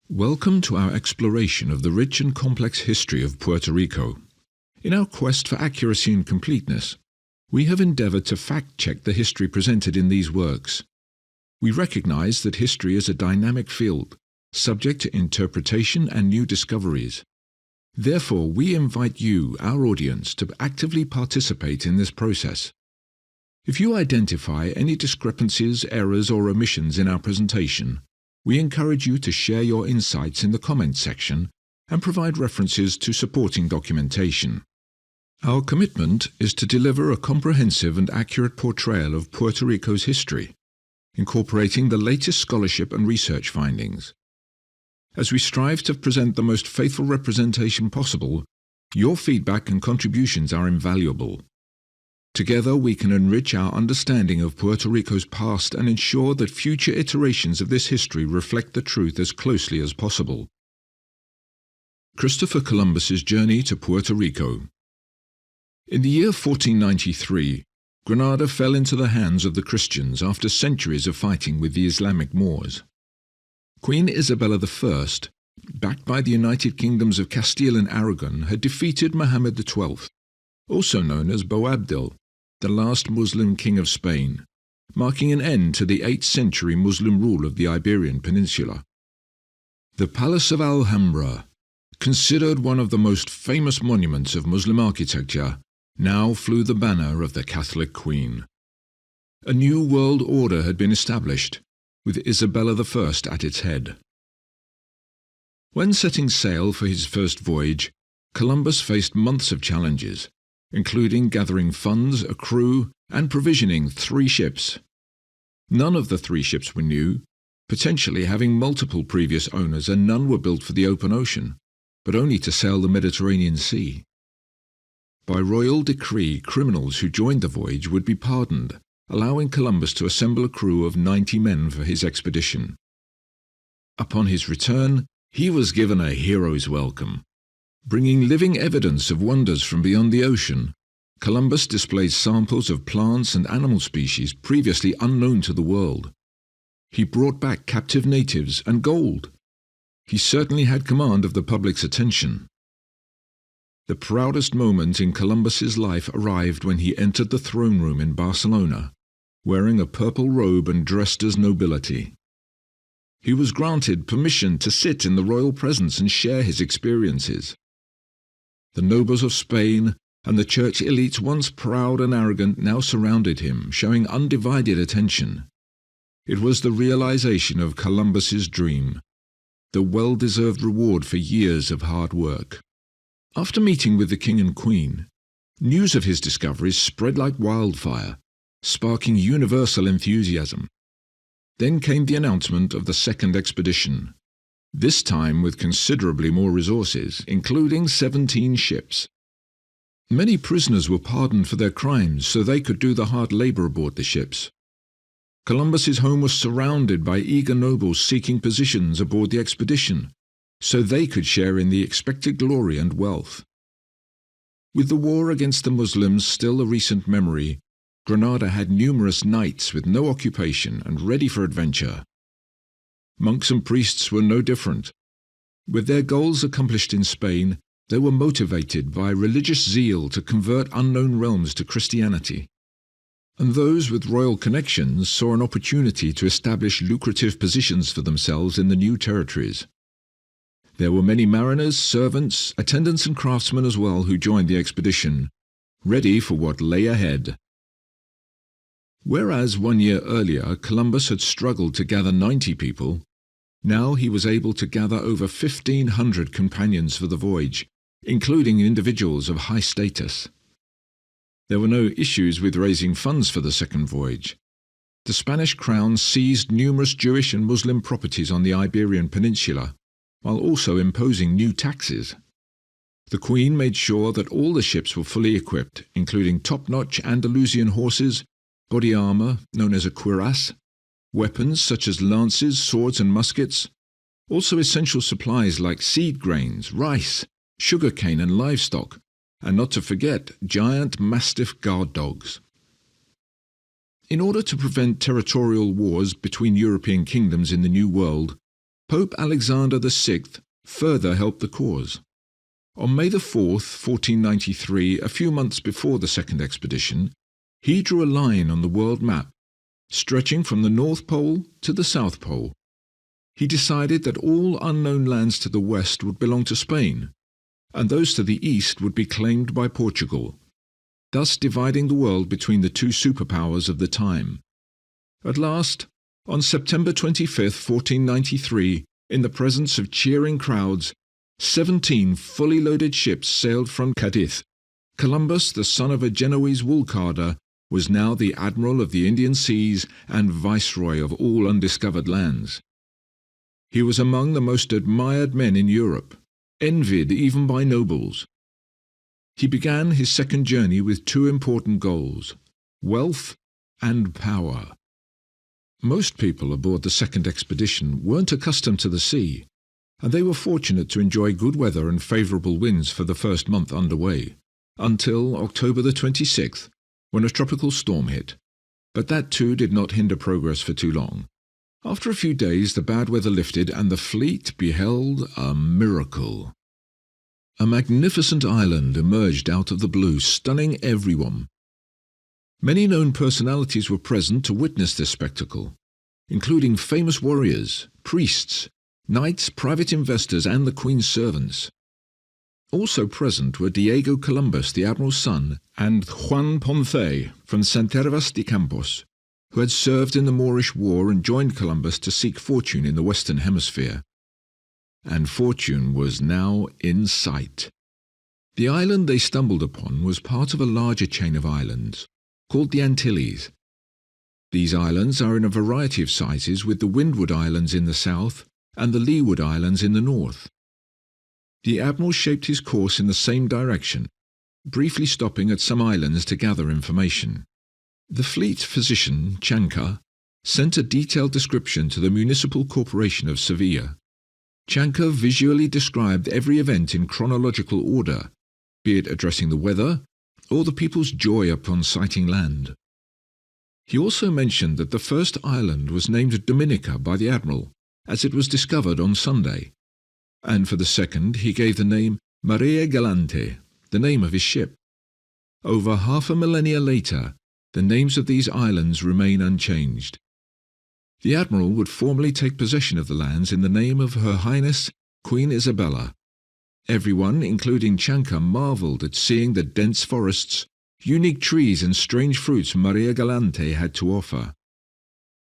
Welcome to our exploration of the rich and complex history of Puerto Rico. In our quest for accuracy and completeness, we have endeavored to fact-check the history presented in these works. We recognize that history is a dynamic field, subject to interpretation and new discoveries. Therefore, we invite you, our audience, to actively participate in this process. If you identify any discrepancies, errors, or omissions in our presentation, we encourage you to share your insights in the comments section and provide references to supporting documentation. Our commitment is to deliver a comprehensive and accurate portrayal of Puerto Rico's history, incorporating the latest scholarship and research findings. As we strive to present the most faithful representation possible, your feedback and contributions are invaluable. Together we can enrich our understanding of Puerto Rico's past and ensure that future iterations of this history reflect the truth as closely as possible. Christopher Columbus's journey to Puerto Rico. In the year 1493, Granada fell into the hands of the Christians after centuries of fighting with the Islamic Moors. Queen Isabella I, backed by the United Kingdoms of Castile and Aragon, had defeated Mohammed XII, also known as Boabdil, the last Muslim king of Spain, marking an end to the 8th century Muslim rule of the Iberian Peninsula. The Palace of Alhambra, considered one of the most famous monuments of Muslim architecture, now flew the banner of the Catholic Queen. A new world order had been established, with Isabella I at its head. When setting sail for his first voyage, Columbus faced months of challenges, including gathering funds, a crew, and provisioning 3 ships. None of the 3 ships were new, potentially having multiple previous owners, and none were built for the open ocean, but only to sail the Mediterranean Sea. By royal decree, criminals who joined the voyage would be pardoned, allowing Columbus to assemble a crew of 90 men for his expedition. Upon his return, he was given a hero's welcome. Bringing living evidence of wonders from beyond the ocean, Columbus displayed samples of plants and animal species previously unknown to the world. He brought back captive natives and gold. He certainly had command of the public's attention. The proudest moment in Columbus's life arrived when he entered the throne room in Barcelona, wearing a purple robe and dressed as nobility. He was granted permission to sit in the royal presence and share his experiences. The nobles of Spain and the church elites, once proud and arrogant, now surrounded him, showing undivided attention. It was the realization of Columbus's dream, the well-deserved reward for years of hard work. After meeting with the king and queen, news of his discoveries spread like wildfire, sparking universal enthusiasm. Then came the announcement of the second expedition, this time with considerably more resources, including 17 ships. Many prisoners were pardoned for their crimes so they could do the hard labor aboard the ships. Columbus's home was surrounded by eager nobles seeking positions aboard the expedition, so they could share in the expected glory and wealth. With the war against the Muslims still a recent memory, Granada had numerous knights with no occupation and ready for adventure. Monks and priests were no different. With their goals accomplished in Spain, they were motivated by religious zeal to convert unknown realms to Christianity. And those with royal connections saw an opportunity to establish lucrative positions for themselves in the new territories. There were many mariners, servants, attendants and craftsmen as well who joined the expedition, ready for what lay ahead. Whereas 1 year earlier Columbus had struggled to gather 90 people, now he was able to gather over 1,500 companions for the voyage, including individuals of high status. There were no issues with raising funds for the second voyage. The Spanish crown seized numerous Jewish and Muslim properties on the Iberian Peninsula, while also imposing new taxes. The Queen made sure that all the ships were fully equipped, including top-notch Andalusian horses, body armor, known as a cuirass, weapons such as lances, swords and muskets, also essential supplies like seed grains, rice, sugarcane and livestock, and not to forget giant Mastiff guard dogs. In order to prevent territorial wars between European kingdoms in the New World, Pope Alexander VI further helped the cause. On May 4th, 1493, a few months before the second expedition, he drew a line on the world map, stretching from the North Pole to the South Pole. He decided that all unknown lands to the west would belong to Spain, and those to the east would be claimed by Portugal, thus dividing the world between the two superpowers of the time. At last, on September 25th, 1493, in the presence of cheering crowds, 17 fully loaded ships sailed from Cadiz. Columbus, the son of a Genoese wool-carder, was now the admiral of the Indian seas and viceroy of all undiscovered lands. He was among the most admired men in Europe, envied even by nobles. He began his second journey with two important goals: wealth and power. Most people aboard the second expedition weren't accustomed to the sea, and they were fortunate to enjoy good weather and favourable winds for the first month underway, until October the 26th, when a tropical storm hit. But that too did not hinder progress for too long. After a few days the bad weather lifted and the fleet beheld a miracle. A magnificent island emerged out of the blue, stunning everyone. Many known personalities were present to witness this spectacle, including famous warriors, priests, knights, private investors, and the Queen's servants. Also present were Diego Columbus, the admiral's son, and Juan Ponce from Santervas de Campos, who had served in the Moorish War and joined Columbus to seek fortune in the Western Hemisphere. And fortune was now in sight. The island they stumbled upon was part of a larger chain of islands, called the Antilles. These islands are in a variety of sizes, with the Windward Islands in the south and the Leeward Islands in the north. The admiral shaped his course in the same direction, briefly stopping at some islands to gather information. The fleet physician, Chanca, sent a detailed description to the Municipal Corporation of Sevilla. Chanca visually described every event in chronological order, be it addressing the weather or the people's joy upon sighting land. He also mentioned that the first island was named Dominica by the admiral, as it was discovered on Sunday, and for the second he gave the name Maria Galante, the name of his ship. Over half a millennia later, the names of these islands remain unchanged. The admiral would formally take possession of the lands in the name of Her Highness Queen Isabella. Everyone, including Chanca, marvelled at seeing the dense forests, unique trees and strange fruits Maria Galante had to offer.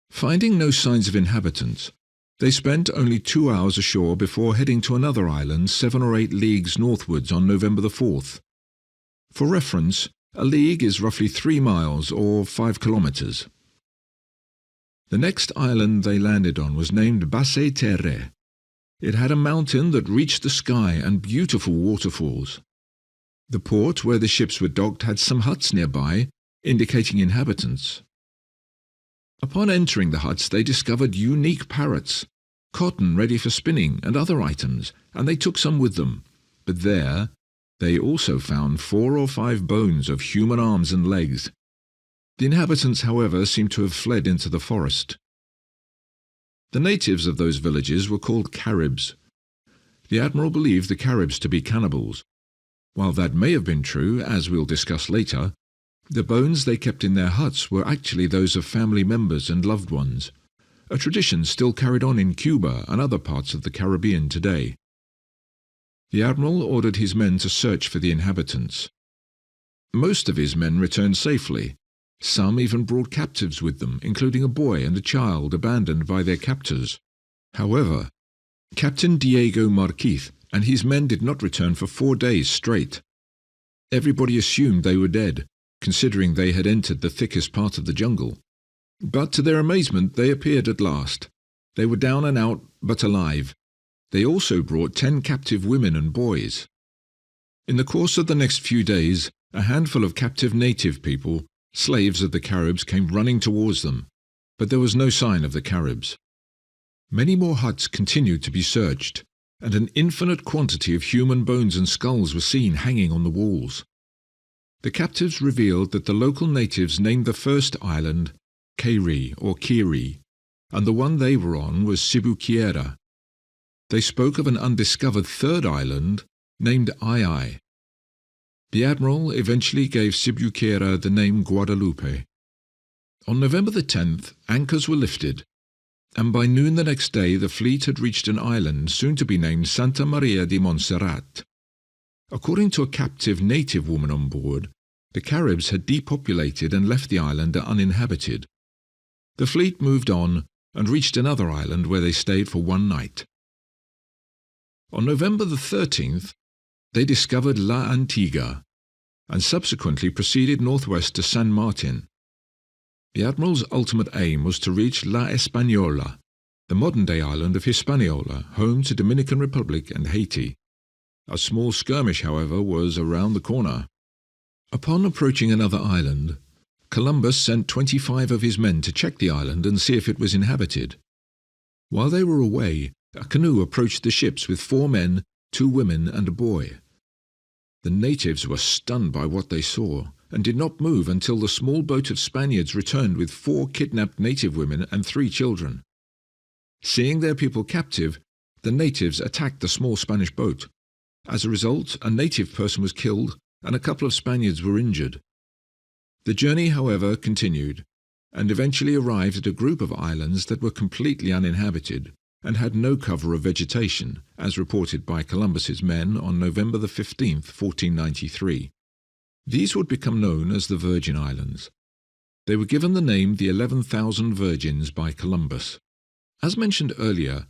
Finding no signs of inhabitants, they spent only 2 hours ashore before heading to another island 7 or 8 leagues northwards on November the 4th. For reference, a league is roughly 3 miles or 5 kilometres. The next island they landed on was named Basse Terre. It had a mountain that reached the sky and beautiful waterfalls. The port where the ships were docked had some huts nearby, indicating inhabitants. Upon entering the huts they discovered unique parrots, cotton ready for spinning and other items, and they took some with them. But there they also found 4 or 5 bones of human arms and legs. The inhabitants, however, seemed to have fled into the forest. The natives of those villages were called Caribs. The admiral believed the Caribs to be cannibals. While that may have been true, as we'll discuss later, the bones they kept in their huts were actually those of family members and loved ones, a tradition still carried on in Cuba and other parts of the Caribbean today. The admiral ordered his men to search for the inhabitants. Most of his men returned safely. Some even brought captives with them, including a boy and a child abandoned by their captors. However, Captain Diego Marquez and his men did not return for 4 days straight. Everybody assumed they were dead, considering they had entered the thickest part of the jungle. But to their amazement they appeared at last. They were down and out, but alive. They also brought 10 captive women and boys. In the course of the next few days, a handful of captive native people, slaves of the Caribs, came running towards them, but there was no sign of the Caribs. Many more huts continued to be searched, and an infinite quantity of human bones and skulls were seen hanging on the walls. The captives revealed that the local natives named the first island Keri or Kiri, and the one they were on was Sibukiera. they spoke of an undiscovered third island named Ai. The admiral eventually gave Sibuquera the name Guadalupe. On November the 10th, anchors were lifted, and by noon the next day the fleet had reached an island soon to be named Santa Maria de Montserrat. According to a captive native woman on board, the Caribs had depopulated and left the island uninhabited. The fleet moved on and reached another island where they stayed for one night. On November the 13th, they discovered La Antigua and subsequently proceeded northwest to San Martin. The admiral's ultimate aim was to reach La Española, the modern-day island of Hispaniola, home to Dominican Republic and Haiti. A small skirmish, however, was around the corner. Upon approaching another island, Columbus sent 25 of his men to check the island and see if it was inhabited. While they were away, a canoe approached the ships with 4 men, 2 women and a boy. The natives were stunned by what they saw and did not move until the small boat of Spaniards returned with 4 kidnapped native women and 3 children. Seeing their people captive, the natives attacked the small Spanish boat. As a result, a native person was killed and a couple of Spaniards were injured. The journey, however, continued, and eventually arrived at a group of islands that were completely uninhabited and had no cover of vegetation, as reported by Columbus's men on November the 15th, 1493. These would become known as the Virgin Islands. They were given the name the 11,000 Virgins by Columbus. As mentioned earlier,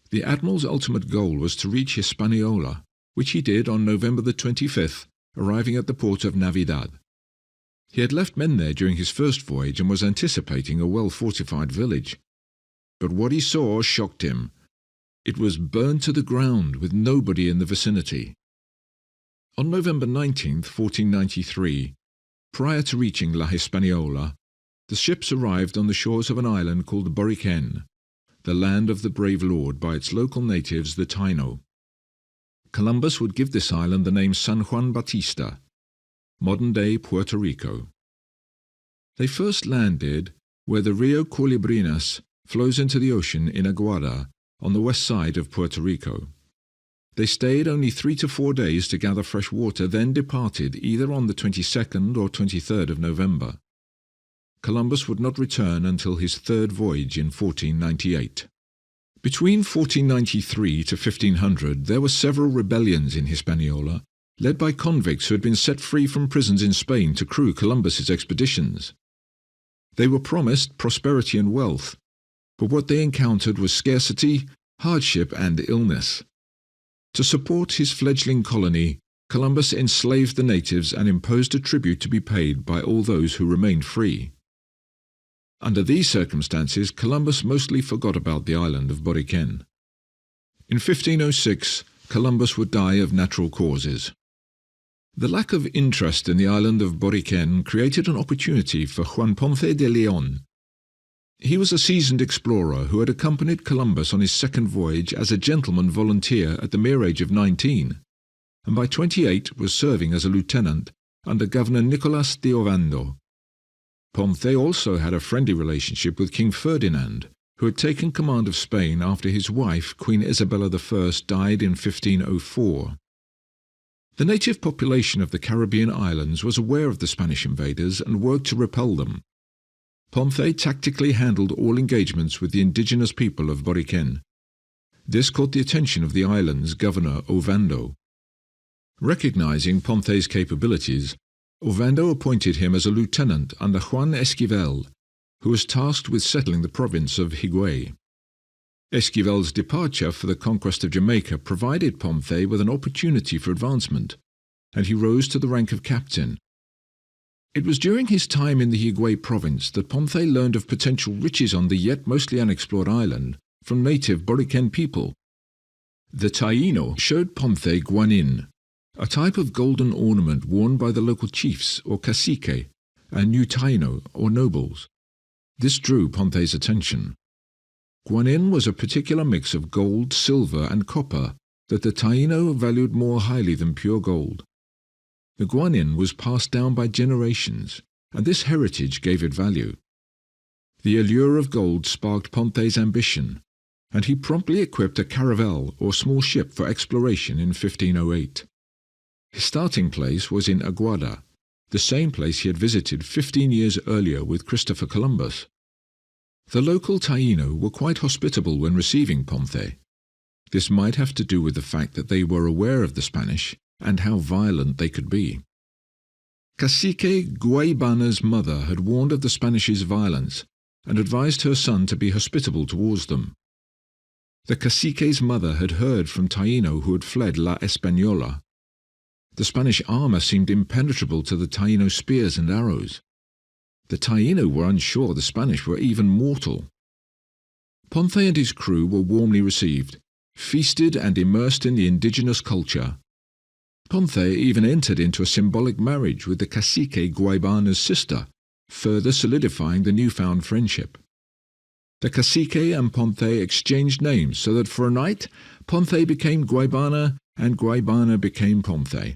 the admiral's ultimate goal was to reach Hispaniola, which he did on November the 25th, arriving at the port of Navidad. He had left men there during his first voyage and was anticipating a well-fortified village. But what he saw shocked him. It was burned to the ground with nobody in the vicinity. On November 19th, 1493, prior to reaching La Hispaniola, the ships arrived on the shores of an island called Boriken, the land of the brave lord by its local natives, the Taino. Columbus would give this island the name San Juan Bautista, modern-day Puerto Rico. They first landed where the Rio Colibrinas flows into the ocean in Aguada on the west side of Puerto Rico. They stayed only 3 to 4 days to gather fresh water, then departed either on the 22nd or 23rd of November. Columbus would not return until his third voyage in 1498. Between 1493 to 1500 there were several rebellions in Hispaniola, led by convicts who had been set free from prisons in Spain to crew Columbus's expeditions. They were promised prosperity and wealth, but what they encountered was scarcity, hardship and illness. To support his fledgling colony, Columbus enslaved the natives and imposed a tribute to be paid by all those who remained free. Under these circumstances, Columbus mostly forgot about the island of Boriken. In 1506, Columbus would die of natural causes. The lack of interest in the island of Boriken created an opportunity for Juan Ponce de Leon. He was a seasoned explorer who had accompanied Columbus on his second voyage as a gentleman volunteer at the mere age of 19, and by 28 was serving as a lieutenant under Governor Nicolas de Ovando. Ponce also had a friendly relationship with King Ferdinand, who had taken command of Spain after his wife, Queen Isabella I, died in 1504. The native population of the Caribbean islands was aware of the Spanish invaders and worked to repel them. Ponce tactically handled all engagements with the indigenous people of Boriken. This caught the attention of the island's governor, Ovando. Recognizing Ponce's capabilities, Ovando appointed him as a lieutenant under Juan Esquivel, who was tasked with settling the province of Higüey. Esquivel's departure for the conquest of Jamaica provided Ponce with an opportunity for advancement, and he rose to the rank of captain. It was during his time in the Higüey province that Ponce learned of potential riches on the yet mostly unexplored island from native Boriken people. The Taino showed Ponce guanin, a type of golden ornament worn by the local chiefs or cacique and new Taino or nobles. This drew Ponce's attention. Guanin was a particular mix of gold, silver and copper that the Taino valued more highly than pure gold. The guanin was passed down by generations, and this heritage gave it value. The allure of gold sparked Ponce's ambition, and he promptly equipped a caravel or small ship for exploration in 1508. His starting place was in Aguada, the same place he had visited 15 years earlier with Christopher Columbus. The local Taino were quite hospitable when receiving Ponce. This might have to do with the fact that they were aware of the Spanish and how violent they could be. Cacique Guaybana's mother had warned of the Spanish's violence and advised her son to be hospitable towards them. The cacique's mother had heard from Taino who had fled La Española. The Spanish armour seemed impenetrable to the Taino spears and arrows. The Taino were unsure the Spanish were even mortal. Ponce and his crew were warmly received, feasted and immersed in the indigenous culture. Ponce even entered into a symbolic marriage with the cacique Guaybana's sister, further solidifying the newfound friendship. The cacique and Ponce exchanged names so that for a night Ponce became Guaybana and Guaybana became Ponce.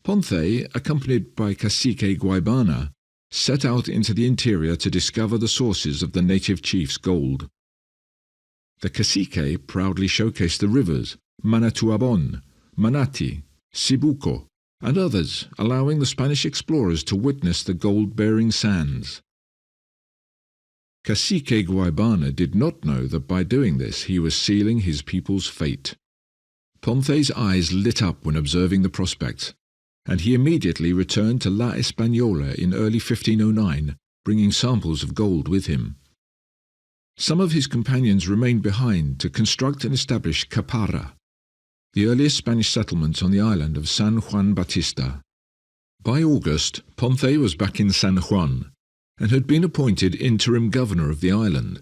Ponce, accompanied by cacique Guaybana, set out into the interior to discover the sources of the native chief's gold. The cacique proudly showcased the rivers Manatuabon, Manati, Sibuco, and others, allowing the Spanish explorers to witness the gold-bearing sands. Cacique Guaybana did not know that by doing this he was sealing his people's fate. Ponce's eyes lit up when observing the prospects, and he immediately returned to La Española in early 1509, bringing samples of gold with him. Some of his companions remained behind to construct and establish Caparra, the earliest Spanish settlement on the island of San Juan Bautista. By August, Ponce was back in San Juan and had been appointed interim governor of the island.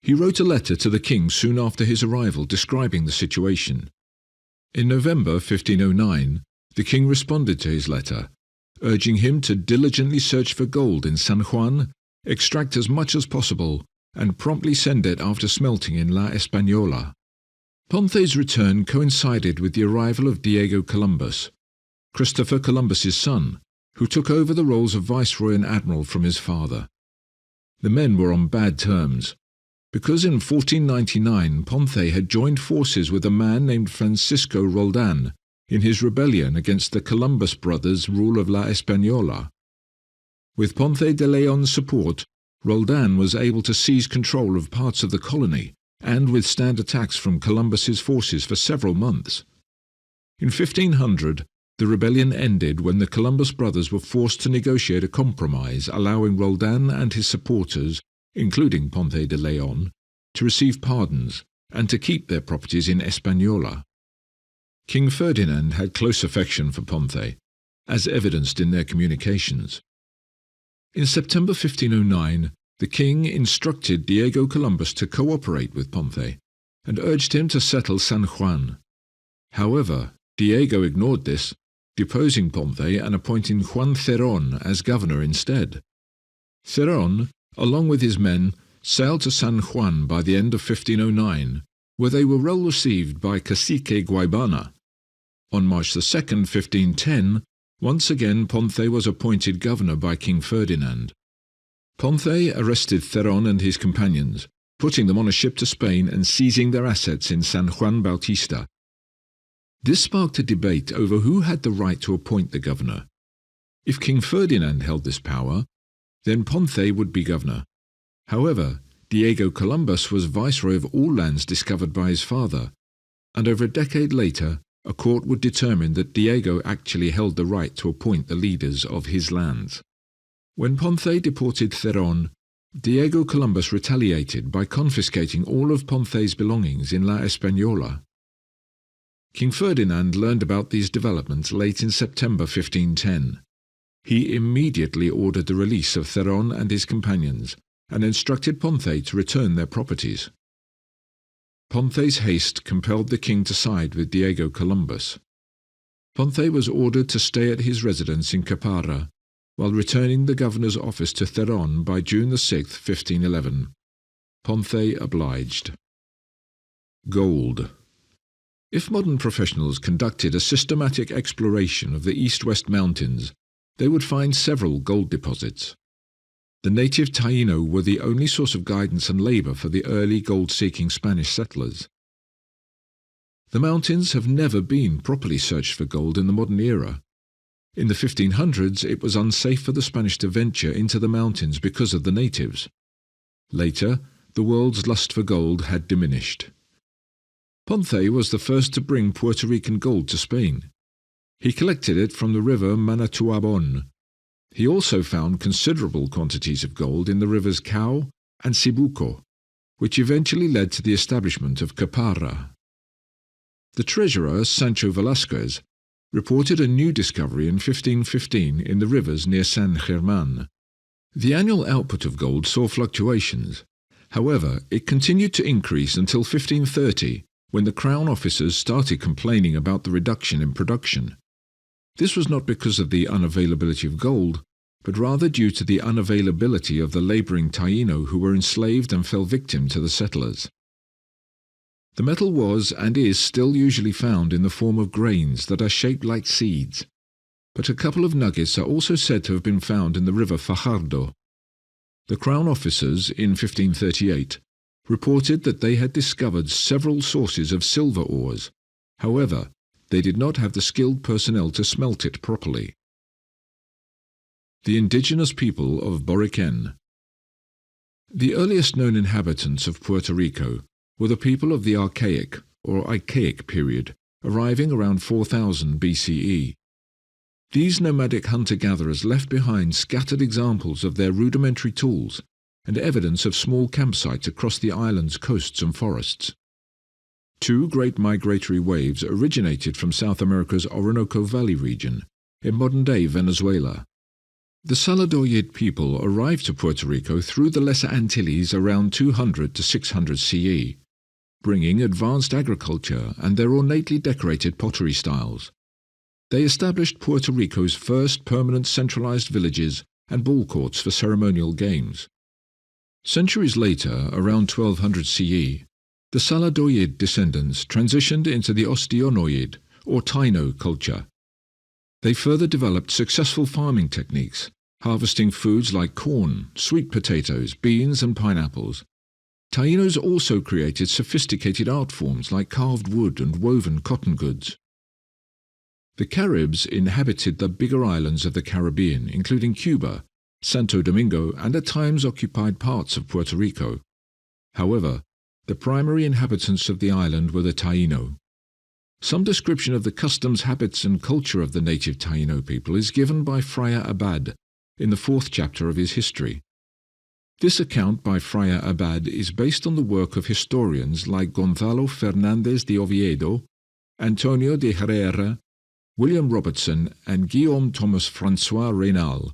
He wrote a letter to the king soon after his arrival describing the situation. In November 1509, the king responded to his letter, urging him to diligently search for gold in San Juan, extract as much as possible, and promptly send it after smelting in La Española. Ponce's return coincided with the arrival of Diego Columbus, Christopher Columbus's son, who took over the roles of viceroy and admiral from his father. The men were on bad terms, because in 1499 Ponce had joined forces with a man named Francisco Roldan in his rebellion against the Columbus brothers' rule of La Española. With Ponce de Leon's support, Roldan was able to seize control of parts of the colony and withstand attacks from Columbus's forces for several months. In 1500, the rebellion ended when the Columbus brothers were forced to negotiate a compromise allowing Roldan and his supporters, including Ponce de Leon, to receive pardons and to keep their properties in Española. King Ferdinand had close affection for Ponce, as evidenced in their communications. In September 1509, the king instructed Diego Columbus to cooperate with Ponce and urged him to settle San Juan. However, Diego ignored this, deposing Ponce and appointing Juan Cerón as governor instead. Cerón, along with his men, sailed to San Juan by the end of 1509, where they were well received by Cacique Guaybana. On March 2, 1510, once again Ponce was appointed governor by King Ferdinand. Ponce arrested Cerón and his companions, putting them on a ship to Spain and seizing their assets in San Juan Bautista. This sparked a debate over who had the right to appoint the governor. If King Ferdinand held this power, then Ponce would be governor. However, Diego Columbus was viceroy of all lands discovered by his father, and over a decade later, a court would determine that Diego actually held the right to appoint the leaders of his lands. When Ponce deported Cerón, Diego Columbus retaliated by confiscating all of Ponce's belongings in La Española. King Ferdinand learned about these developments late in September 1510. He immediately ordered the release of Cerón and his companions and instructed Ponce to return their properties. Ponce's haste compelled the king to side with Diego Columbus. Ponce was ordered to stay at his residence in Caparra, while returning the governor's office to Cerón by June 6, 1511. Ponce obliged. Gold. If modern professionals conducted a systematic exploration of the east-west mountains, they would find several gold deposits. The native Taino were the only source of guidance and labor for the early gold-seeking Spanish settlers. The mountains have never been properly searched for gold in the modern era. In the 1500s, it was unsafe for the Spanish to venture into the mountains because of the natives. Later, the world's lust for gold had diminished. Ponce was the first to bring Puerto Rican gold to Spain. He collected it from the river Manatuabon. He also found considerable quantities of gold in the rivers Cao and Cibuco, which eventually led to the establishment of Caparra. The treasurer, Sancho Velasquez, reported a new discovery in 1515 in the rivers near San Germán. The annual output of gold saw fluctuations. However, it continued to increase until 1530, when the Crown officers started complaining about the reduction in production. This was not because of the unavailability of gold, but rather due to the unavailability of the labouring Taino who were enslaved and fell victim to the settlers. The metal was and is still usually found in the form of grains that are shaped like seeds, but a couple of nuggets are also said to have been found in the river Fajardo. The Crown officers, in 1538, reported that they had discovered several sources of silver ores. However, they did not have the skilled personnel to smelt it properly. The indigenous people of Boriken. The earliest known inhabitants of Puerto Rico were the people of the Archaic or Archaic period, arriving around 4000 BCE. These nomadic hunter-gatherers left behind scattered examples of their rudimentary tools and evidence of small campsites across the island's coasts and forests. Two great migratory waves originated from South America's Orinoco Valley region, in modern-day Venezuela. The Saladoyid people arrived to Puerto Rico through the Lesser Antilles around 200 to 600 CE, bringing advanced agriculture and their ornately decorated pottery styles. They established Puerto Rico's first permanent centralized villages and ball courts for ceremonial games. Centuries later, around 1200 CE, the Saladoyid descendants transitioned into the Ostionoid, or Taino, culture. They further developed successful farming techniques, harvesting foods like corn, sweet potatoes, beans and pineapples. Tainos also created sophisticated art forms like carved wood and woven cotton goods. The Caribs inhabited the bigger islands of the Caribbean, including Cuba, Santo Domingo, and at times occupied parts of Puerto Rico. However, the primary inhabitants of the island were the Taino. Some description of the customs, habits, and culture of the native Taino people is given by Friar Abad in the 4th chapter of his history. This account by Friar Abad is based on the work of historians like Gonzalo Fernández de Oviedo, Antonio de Herrera, William Robertson, and Guillaume Thomas François Reynal.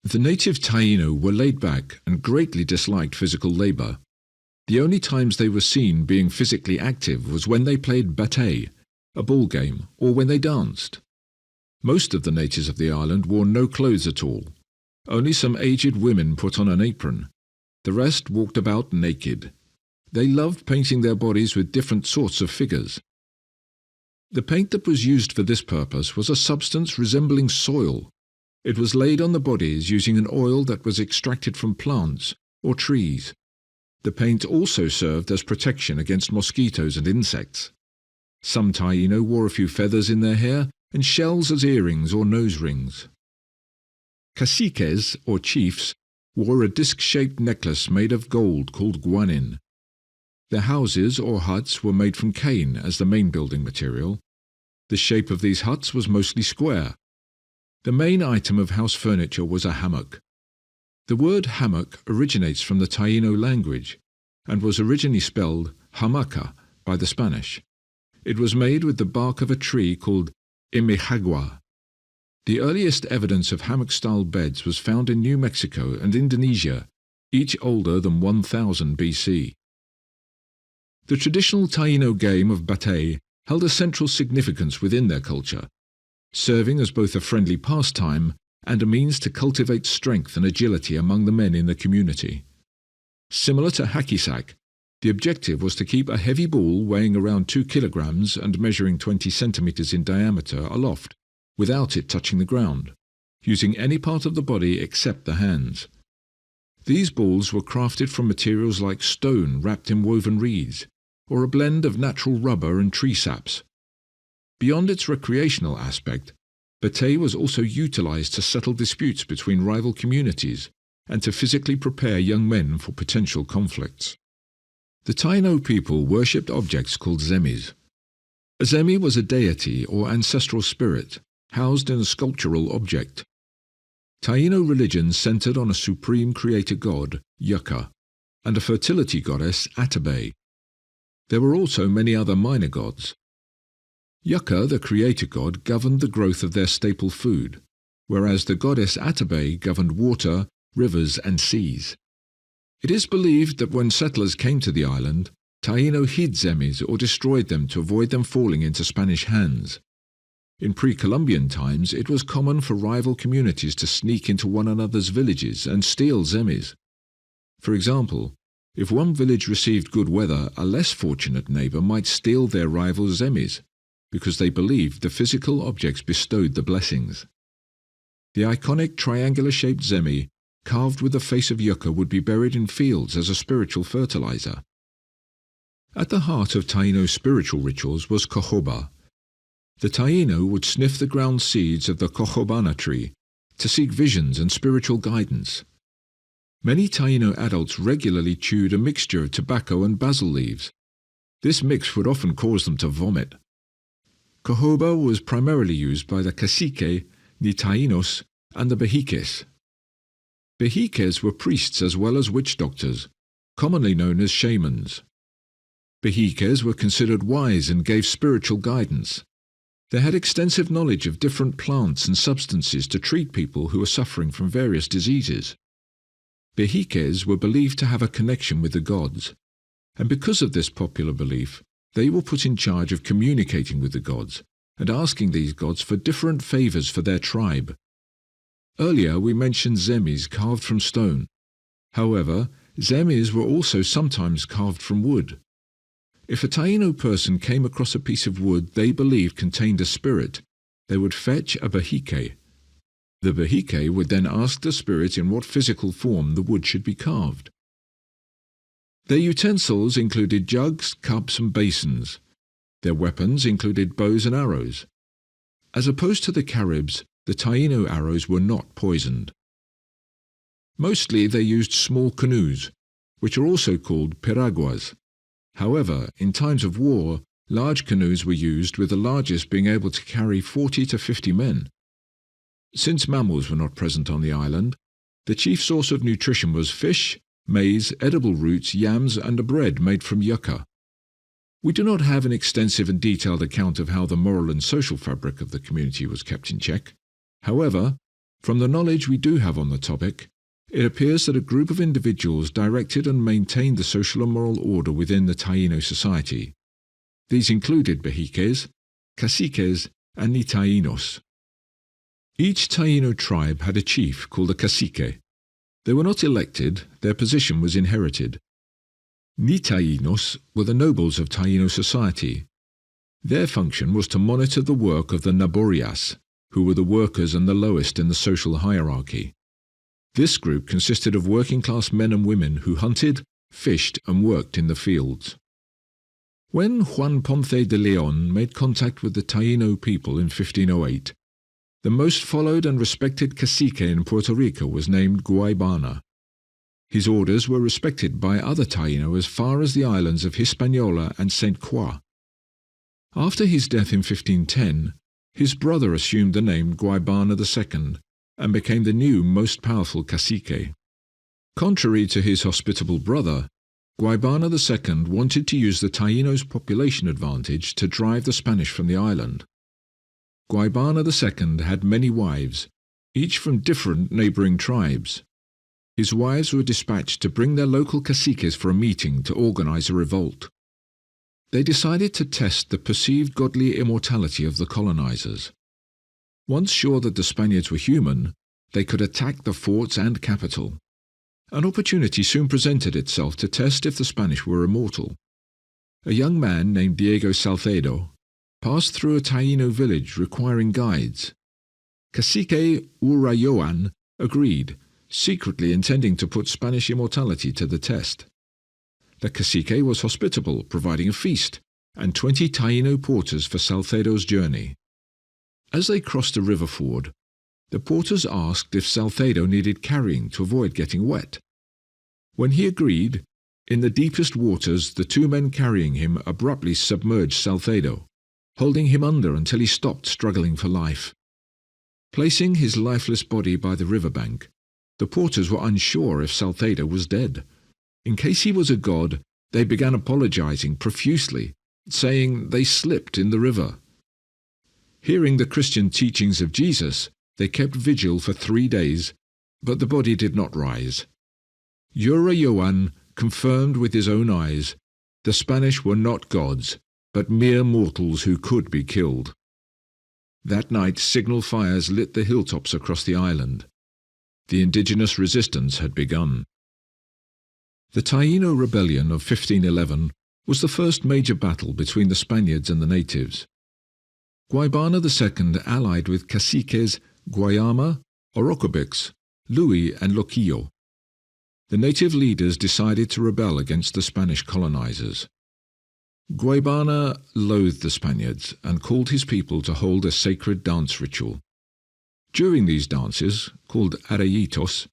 The native Taino were laid back and greatly disliked physical labor. The only times they were seen being physically active was when they played bate, a ball game, or when they danced. Most of the natives of the island wore no clothes at all. Only some aged women put on an apron. The rest walked about naked. They loved painting their bodies with different sorts of figures. The paint that was used for this purpose was a substance resembling soil. It was laid on the bodies using an oil that was extracted from plants or trees. The paint also served as protection against mosquitoes and insects. Some Taino wore a few feathers in their hair and shells as earrings or nose rings. Caciques, or chiefs, wore a disc-shaped necklace made of gold called guanin. Their houses or huts were made from cane as the main building material. The shape of these huts was mostly square. The main item of house furniture was a hammock. The word hammock originates from the Taino language and was originally spelled hamaca by the Spanish. It was made with the bark of a tree called imejagua. The earliest evidence of hammock-style beds was found in New Mexico and Indonesia, each older than 1000 BC. The traditional Taino game of bate held a central significance within their culture, serving as both a friendly pastime and a means to cultivate strength and agility among the men in the community. Similar to hacky sack, the objective was to keep a heavy ball weighing around 2 kilograms and measuring 20 centimeters in diameter aloft, without it touching the ground, using any part of the body except the hands. These balls were crafted from materials like stone wrapped in woven reeds, or a blend of natural rubber and tree saps. Beyond its recreational aspect, bate was also utilized to settle disputes between rival communities and to physically prepare young men for potential conflicts. The Taino people worshipped objects called zemis. A zemi was a deity or ancestral spirit, housed in a sculptural object. Taino religion centered on a supreme creator god, Yucca, and a fertility goddess, Atabe. There were also many other minor gods. Yucca, the creator god, governed the growth of their staple food, whereas the goddess Atabe governed water, rivers, and seas. It is believed that when settlers came to the island, Taino hid zemis or destroyed them to avoid them falling into Spanish hands. In pre-Columbian times, it was common for rival communities to sneak into one another's villages and steal zemis. For example, if one village received good weather, a less fortunate neighbor might steal their rival's zemis, because they believed the physical objects bestowed the blessings. The iconic triangular-shaped zemi, carved with the face of Yucca, would be buried in fields as a spiritual fertilizer. At the heart of Taino's spiritual rituals was cojoba. The Taino would sniff the ground seeds of the cojobana tree to seek visions and spiritual guidance. Many Taino adults regularly chewed a mixture of tobacco and basil leaves. This mix would often cause them to vomit. Cojoba was primarily used by the cacique, the Tainos, and the behiques. Behiques were priests as well as witch doctors, commonly known as shamans. Behiques were considered wise and gave spiritual guidance. They had extensive knowledge of different plants and substances to treat people who were suffering from various diseases. Behiques were believed to have a connection with the gods, and because of this popular belief, they were put in charge of communicating with the gods and asking these gods for different favors for their tribe. Earlier we mentioned zemis carved from stone. However, zemis were also sometimes carved from wood. If a Taino person came across a piece of wood they believed contained a spirit, they would fetch a behique. The behique would then ask the spirit in what physical form the wood should be carved. Their utensils included jugs, cups, and basins. Their weapons included bows and arrows. As opposed to the Caribs, the Taino arrows were not poisoned. Mostly they used small canoes, which are also called piraguas. However, in times of war, large canoes were used, with the largest being able to carry 40 to 50 men. Since mammals were not present on the island, the chief source of nutrition was fish, maize, edible roots, yams, and a bread made from yucca. We do not have an extensive and detailed account of how the moral and social fabric of the community was kept in check. However, from the knowledge we do have on the topic, it appears that a group of individuals directed and maintained the social and moral order within the Taino society. These included behiques, caciques, and ni Tainos. Each Taino tribe had a chief called a cacique. They were not elected, their position was inherited. Ni Tainos were the nobles of Taino society. Their function was to monitor the work of the naborias, who were the workers and the lowest in the social hierarchy. This group consisted of working-class men and women who hunted, fished, and worked in the fields. When Juan Ponce de Leon made contact with the Taino people in 1508, the most followed and respected cacique in Puerto Rico was named Guaybana. His orders were respected by other Taino as far as the islands of Hispaniola and Saint Croix. After his death in 1510, his brother assumed the name Guaybana II and became the new most powerful cacique. Contrary to his hospitable brother, Guaybana II wanted to use the Taino's population advantage to drive the Spanish from the island. Guaybana II had many wives, each from different neighboring tribes. His wives were dispatched to bring their local caciques for a meeting to organize a revolt. They decided to test the perceived godly immortality of the colonizers. Once sure that the Spaniards were human, they could attack the forts and capital. An opportunity soon presented itself to test if the Spanish were immortal. A young man named Diego Salcedo passed through a Taino village requiring guides. Cacique Urayoan agreed, secretly intending to put Spanish immortality to the test. The cacique was hospitable, providing a feast, and 20 Taino porters for Salcedo's journey. As they crossed a river ford, the porters asked if Salcedo needed carrying to avoid getting wet. When he agreed, in the deepest waters the 2 men carrying him abruptly submerged Salcedo, holding him under until he stopped struggling for life. Placing his lifeless body by the riverbank, the porters were unsure if Salcedo was dead. In case he was a god, they began apologizing profusely, saying they slipped in the river. Hearing the Christian teachings of Jesus, they kept vigil for 3 days, but the body did not rise. Yura Joan confirmed with his own eyes, the Spanish were not gods, but mere mortals who could be killed. That night signal fires lit the hilltops across the island. The indigenous resistance had begun. The Taino Rebellion of 1511 was the first major battle between the Spaniards and the natives. Guaybana II allied with caciques Guayama, Orocobex, Louis and Loquillo. The native leaders decided to rebel against the Spanish colonizers. Guaybana loathed the Spaniards and called his people to hold a sacred dance ritual. During these dances, called arreyitos,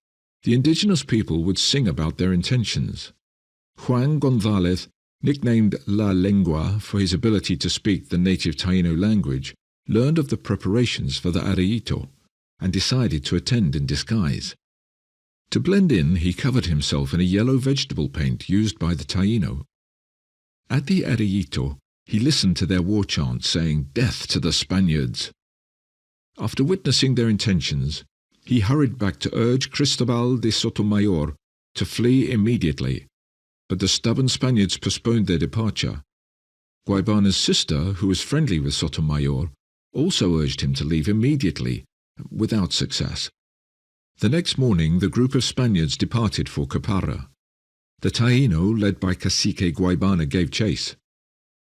the indigenous people would sing about their intentions. Juan González, nicknamed La Lengua for his ability to speak the native Taino language, learned of the preparations for the arreyito and decided to attend in disguise. To blend in, he covered himself in a yellow vegetable paint used by the Taino. At the arreyito, he listened to their war chant saying, "Death to the Spaniards!" After witnessing their intentions, he hurried back to urge Cristobal de Sotomayor to flee immediately, but the stubborn Spaniards postponed their departure. Guaybana's sister, who was friendly with Sotomayor, also urged him to leave immediately, without success. The next morning the group of Spaniards departed for Caparra. The Taino, led by cacique Guaybana, gave chase.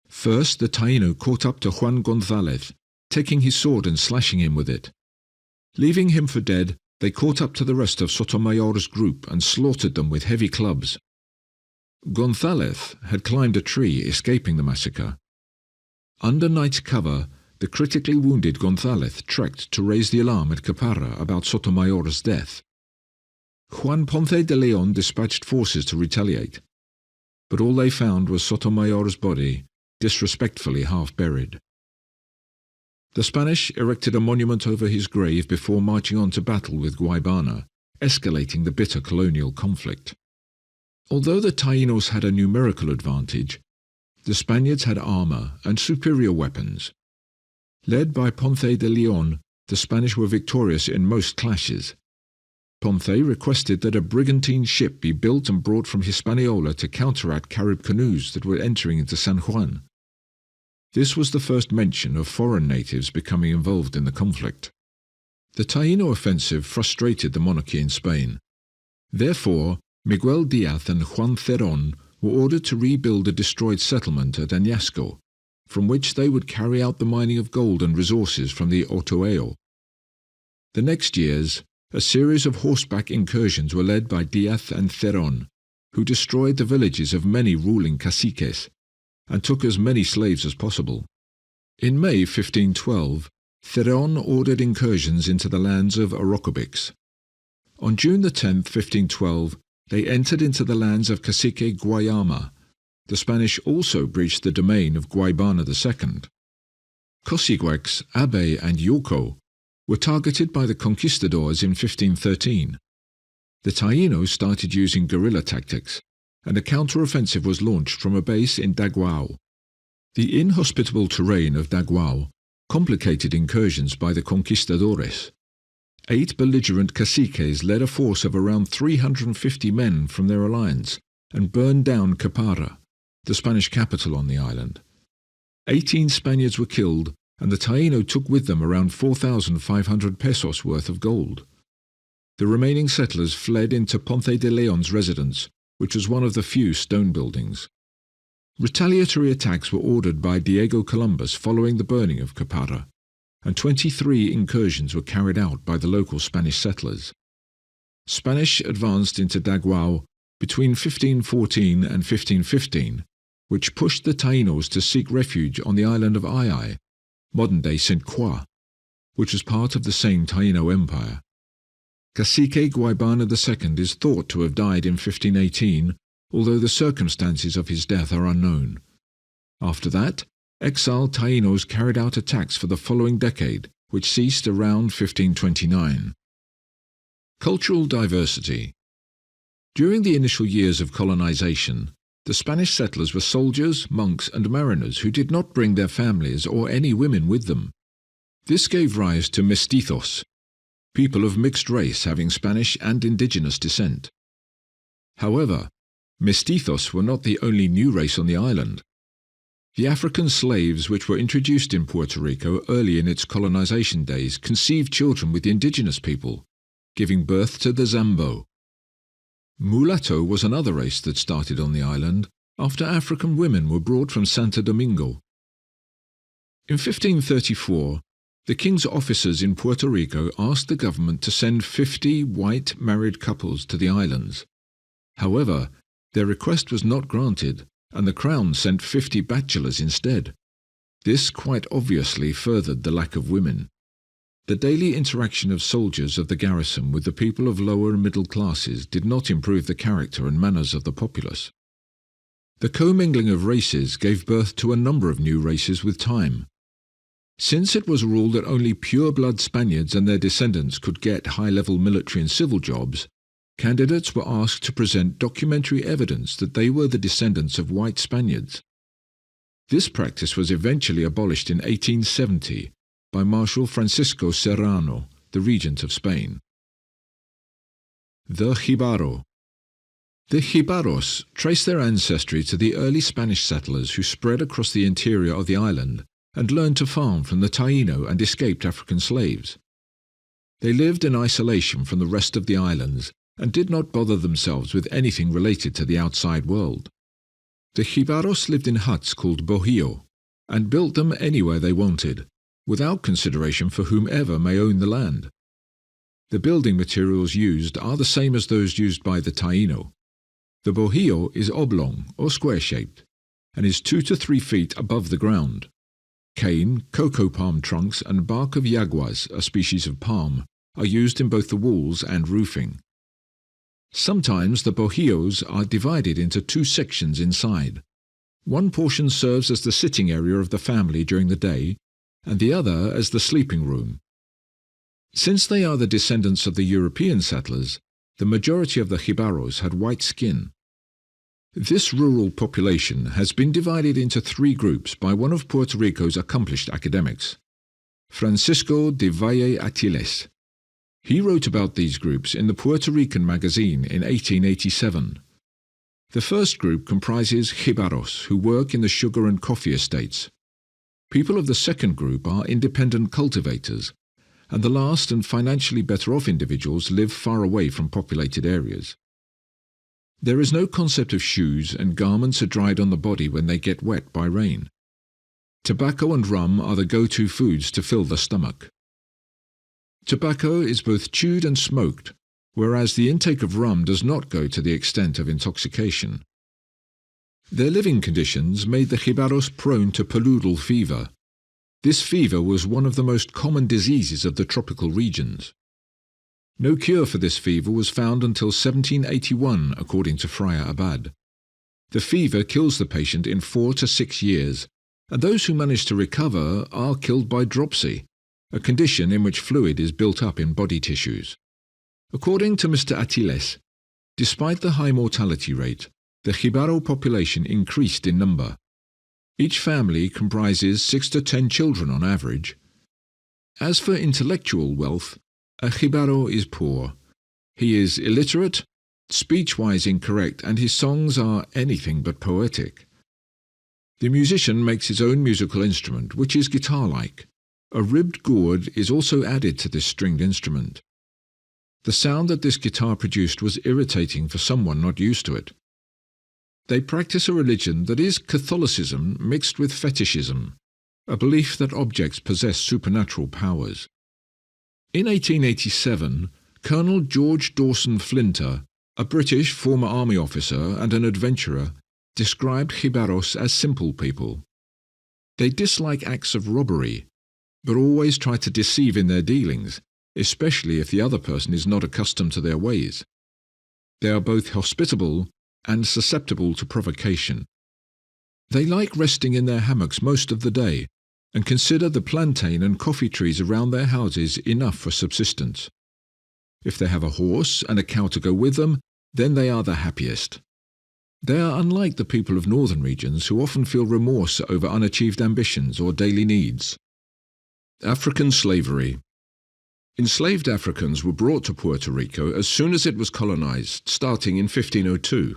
First the Taino caught up to Juan González, taking his sword and slashing him with it. Leaving him for dead, they caught up to the rest of Sotomayor's group and slaughtered them with heavy clubs. González had climbed a tree, escaping the massacre. Under night cover, the critically wounded González trekked to raise the alarm at Caparra about Sotomayor's death. Juan Ponce de Leon dispatched forces to retaliate, but all they found was Sotomayor's body, disrespectfully half-buried. The Spanish erected a monument over his grave before marching on to battle with Guaybana, escalating the bitter colonial conflict. Although the Tainos had a numerical advantage, the Spaniards had armor and superior weapons. Led by Ponce de Leon, the Spanish were victorious in most clashes. Ponce requested that a brigantine ship be built and brought from Hispaniola to counteract Carib canoes that were entering into San Juan. This was the first mention of foreign natives becoming involved in the conflict. The Taino offensive frustrated the monarchy in Spain. Therefore, Miguel Díaz and Juan Cerón were ordered to rebuild a destroyed settlement at Añasco, from which they would carry out the mining of gold and resources from the Otoeo. The next years, a series of horseback incursions were led by Díaz and Cerón, who destroyed the villages of many ruling caciques and took as many slaves as possible. In May 1512, Cerón ordered incursions into the lands of Orocobex. On June 10, 1512, they entered into the lands of cacique Guayama. The Spanish also breached the domain of Guaybana II. Cosiguex, Abe and Yauco were targeted by the conquistadors in 1513. The Taínos started using guerrilla tactics, and a counter-offensive was launched from a base in Daguao. The inhospitable terrain of Daguao complicated incursions by the conquistadores. 8 belligerent caciques led a force of around 350 men from their alliance and burned down Caparra, the Spanish capital on the island. 18 Spaniards were killed, and the Taino took with them around 4,500 pesos worth of gold. The remaining settlers fled into Ponce de Leon's residence, which was one of the few stone buildings. Retaliatory attacks were ordered by Diego Columbus following the burning of Caparra, and 23 incursions were carried out by the local Spanish settlers. Spanish advanced into Daguao between 1514 and 1515, which pushed the Tainos to seek refuge on the island of Ai, modern-day St. Croix, which was part of the same Taino Empire. Cacique Guaybana II is thought to have died in 1518, although the circumstances of his death are unknown. After that, exiled Tainos carried out attacks for the following decade, which ceased around 1529. Cultural diversity. During the initial years of colonization, the Spanish settlers were soldiers, monks, and mariners who did not bring their families or any women with them. This gave rise to mestizos, people of mixed race having Spanish and indigenous descent. However, mestizos were not the only new race on the island. The African slaves which were introduced in Puerto Rico early in its colonization days conceived children with the indigenous people, giving birth to the Zambo. Mulatto was another race that started on the island after African women were brought from Santo Domingo. In 1534, the king's officers in Puerto Rico asked the government to send 50 white married couples to the islands. However, their request was not granted, and the crown sent 50 bachelors instead. This quite obviously furthered the lack of women. The daily interaction of soldiers of the garrison with the people of lower and middle classes did not improve the character and manners of the populace. The commingling of races gave birth to a number of new races with time. Since it was ruled that only pure-blood Spaniards and their descendants could get high-level military and civil jobs, candidates were asked to present documentary evidence that they were the descendants of white Spaniards. This practice was eventually abolished in 1870 by Marshal Francisco Serrano, the regent of Spain. The Jibaro. The Jibaros trace their ancestry to the early Spanish settlers who spread across the interior of the island and learned to farm from the Taino and escaped African slaves. They lived in isolation from the rest of the islands and did not bother themselves with anything related to the outside world. The Jibaros lived in huts called bohio and built them anywhere they wanted, without consideration for whomever may own the land. The building materials used are the same as those used by the Taino. The bohio is oblong or square-shaped and is 2 to 3 feet above the ground. Cane, cocoa palm trunks and bark of yaguas, a species of palm, are used in both the walls and roofing. Sometimes the bohios are divided into 2 sections inside. One portion serves as the sitting area of the family during the day, and the other as the sleeping room. Since they are the descendants of the European settlers, the majority of the Jibaros had white skin. This rural population has been divided into 3 groups by one of Puerto Rico's accomplished academics, Francisco de Valle Atiles. He wrote about these groups in the Puerto Rican magazine in 1887. The first group comprises Jibaros, who work in the sugar and coffee estates. People of the second group are independent cultivators, and the last and financially better off individuals live far away from populated areas. There is no concept of shoes, and garments are dried on the body when they get wet by rain. Tobacco and rum are the go-to foods to fill the stomach. Tobacco is both chewed and smoked, whereas the intake of rum does not go to the extent of intoxication. Their living conditions made the Jibaros prone to paludal fever. This fever was one of the most common diseases of the tropical regions. No cure for this fever was found until 1781, according to Friar Abad. The fever kills the patient in 4 to 6 years, and those who manage to recover are killed by dropsy, a condition in which fluid is built up in body tissues. According to Mr. Atiles, despite the high mortality rate, the Jibaro population increased in number. Each family comprises 6 to 10 children on average. As for intellectual wealth, a Jibaro is poor. He is illiterate, speech-wise incorrect, and his songs are anything but poetic. The musician makes his own musical instrument, which is guitar-like. A ribbed gourd is also added to this stringed instrument. The sound that this guitar produced was irritating for someone not used to it. They practice a religion that is Catholicism mixed with fetishism, a belief that objects possess supernatural powers. In 1887, Colonel George Dawson Flinter, a British former army officer and an adventurer, described Jibaros as simple people. They dislike acts of robbery, but always try to deceive in their dealings, especially if the other person is not accustomed to their ways. They are both hospitable and susceptible to provocation. They like resting in their hammocks most of the day and consider the plantain and coffee trees around their houses enough for subsistence. If they have a horse and a cow to go with them, then they are the happiest. They are unlike the people of northern regions who often feel remorse over unachieved ambitions or daily needs. African slavery. Enslaved Africans were brought to Puerto Rico as soon as it was colonized, starting in 1502.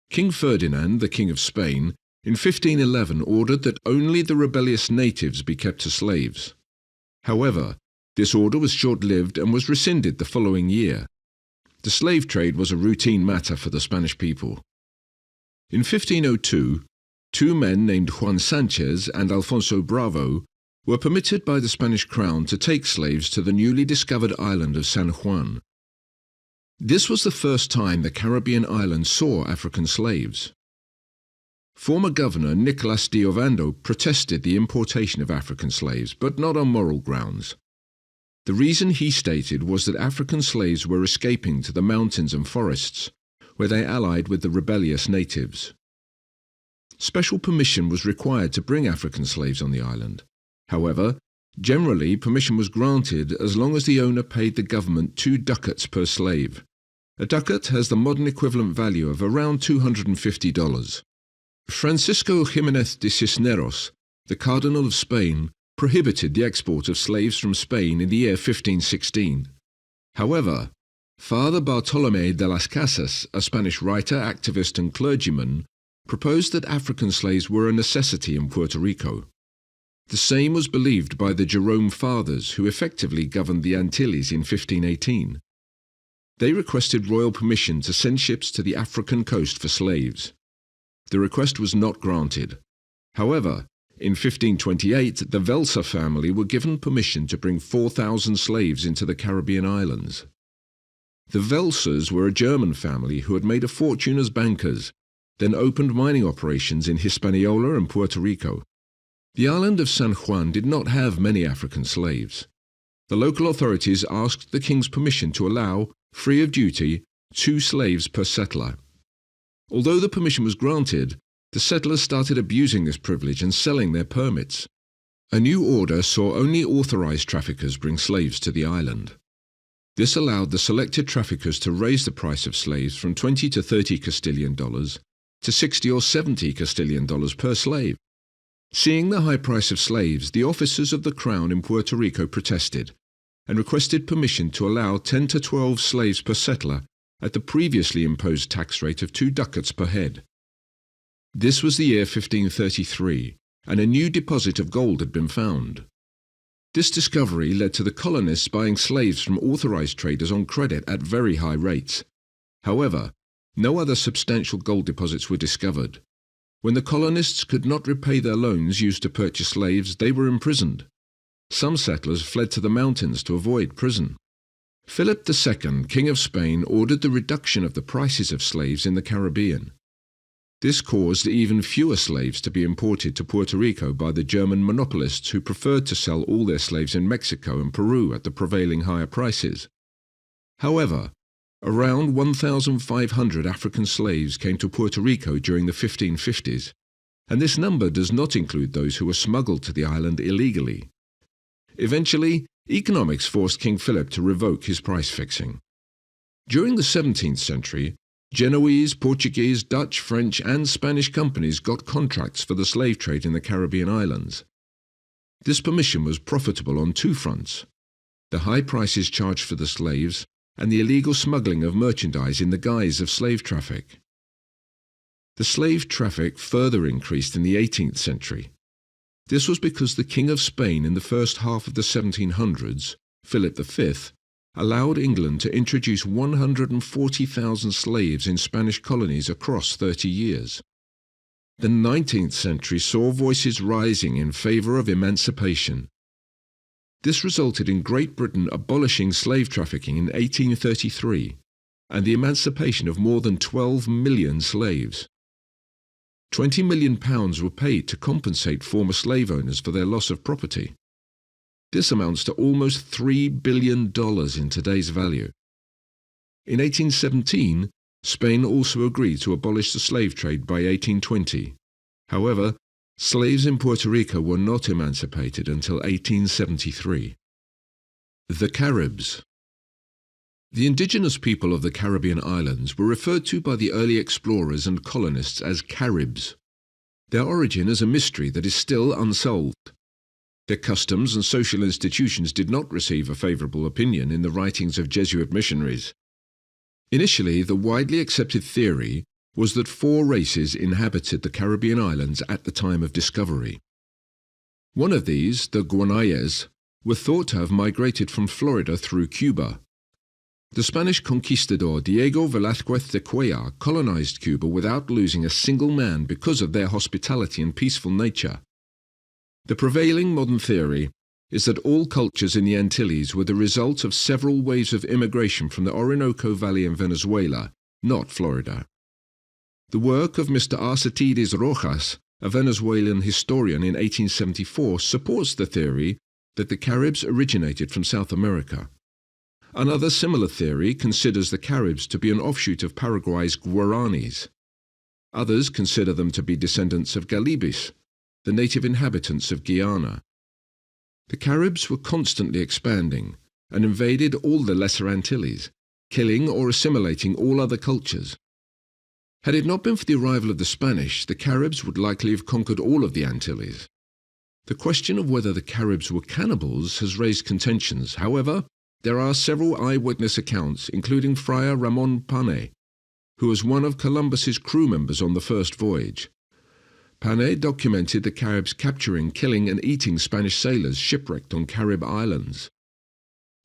King Ferdinand, the King of Spain, in 1511 ordered that only the rebellious natives be kept as slaves. However, this order was short-lived and was rescinded the following year. The slave trade was a routine matter for the Spanish people. In 1502, two men named Juan Sanchez and Alfonso Bravo were permitted by the Spanish crown to take slaves to the newly discovered island of San Juan. This was the first time the Caribbean island saw African slaves. Former Governor Nicolas de Ovando protested the importation of African slaves, but not on moral grounds. The reason he stated was that African slaves were escaping to the mountains and forests, where they allied with the rebellious natives. Special permission was required to bring African slaves on the island. However, generally permission was granted as long as the owner paid the government 2 ducats per slave. A ducat has the modern equivalent value of around $250. Francisco Jiménez de Cisneros, the Cardinal of Spain, prohibited the export of slaves from Spain in the year 1516. However, Father Bartolomé de las Casas, a Spanish writer, activist and clergyman, proposed that African slaves were a necessity in Puerto Rico. The same was believed by the Jerome Fathers, who effectively governed the Antilles in 1518. They requested royal permission to send ships to the African coast for slaves. The request was not granted. However, in 1528, the Velsa family were given permission to bring 4,000 slaves into the Caribbean islands. The Velsas were a German family who had made a fortune as bankers, then opened mining operations in Hispaniola and Puerto Rico. The island of San Juan did not have many African slaves. The local authorities asked the king's permission to allow, free of duty, 2 slaves per settler. Although the permission was granted, the settlers started abusing this privilege and selling their permits. A new order saw only authorized traffickers bring slaves to the island. This allowed the selected traffickers to raise the price of slaves from $20 to $30 Castilian dollars to $60 or $70 Castilian dollars per slave. Seeing the high price of slaves, the officers of the crown in Puerto Rico protested and requested permission to allow 10 to 12 slaves per settler at the previously imposed tax rate of 2 ducats per head. This was the year 1533, and a new deposit of gold had been found. This discovery led to the colonists buying slaves from authorized traders on credit at very high rates. However, no other substantial gold deposits were discovered. When the colonists could not repay their loans used to purchase slaves, they were imprisoned. Some settlers fled to the mountains to avoid prison. Philip II, King of Spain, ordered the reduction of the prices of slaves in the Caribbean. This caused even fewer slaves to be imported to Puerto Rico by the German monopolists who preferred to sell all their slaves in Mexico and Peru at the prevailing higher prices. However, around 1,500 African slaves came to Puerto Rico during the 1550s, and this number does not include those who were smuggled to the island illegally. Eventually, economics forced King Philip to revoke his price fixing. During the 17th century, Genoese, Portuguese, Dutch, French and Spanish companies got contracts for the slave trade in the Caribbean islands. This permission was profitable on 2 fronts: the high prices charged for the slaves and the illegal smuggling of merchandise in the guise of slave traffic. The slave traffic further increased in the 18th century. This was because the King of Spain in the first half of the 1700s, Philip V, allowed England to introduce 140,000 slaves in Spanish colonies across 30 years. The 19th century saw voices rising in favor of emancipation. This resulted in Great Britain abolishing slave trafficking in 1833 and the emancipation of more than 12 million slaves. £20 million were paid to compensate former slave owners for their loss of property. This amounts to almost $3 billion in today's value. In 1817, Spain also agreed to abolish the slave trade by 1820. However, slaves in Puerto Rico were not emancipated until 1873. The Caribs. The indigenous people of the Caribbean islands were referred to by the early explorers and colonists as Caribs. Their origin is a mystery that is still unsolved. Their customs and social institutions did not receive a favorable opinion in the writings of Jesuit missionaries. Initially, the widely accepted theory was that 4 races inhabited the Caribbean islands at the time of discovery. One of these, the Guanayes, were thought to have migrated from Florida through Cuba. The Spanish conquistador Diego Velázquez de Cuellar colonized Cuba without losing a single man because of their hospitality and peaceful nature. The prevailing modern theory is that all cultures in the Antilles were the result of several waves of immigration from the Orinoco Valley in Venezuela, not Florida. The work of Mr. Arcetides Rojas, a Venezuelan historian in 1874, supports the theory that the Caribs originated from South America. Another similar theory considers the Caribs to be an offshoot of Paraguay's Guaranis. Others consider them to be descendants of Galibis, the native inhabitants of Guyana. The Caribs were constantly expanding and invaded all the Lesser Antilles, killing or assimilating all other cultures. Had it not been for the arrival of the Spanish, the Caribs would likely have conquered all of the Antilles. The question of whether the Caribs were cannibals has raised contentions. However, there are several eyewitness accounts, including Friar Ramon Pane, who was one of Columbus's crew members on the first voyage. Pane documented the Caribs capturing, killing and eating Spanish sailors shipwrecked on Carib islands.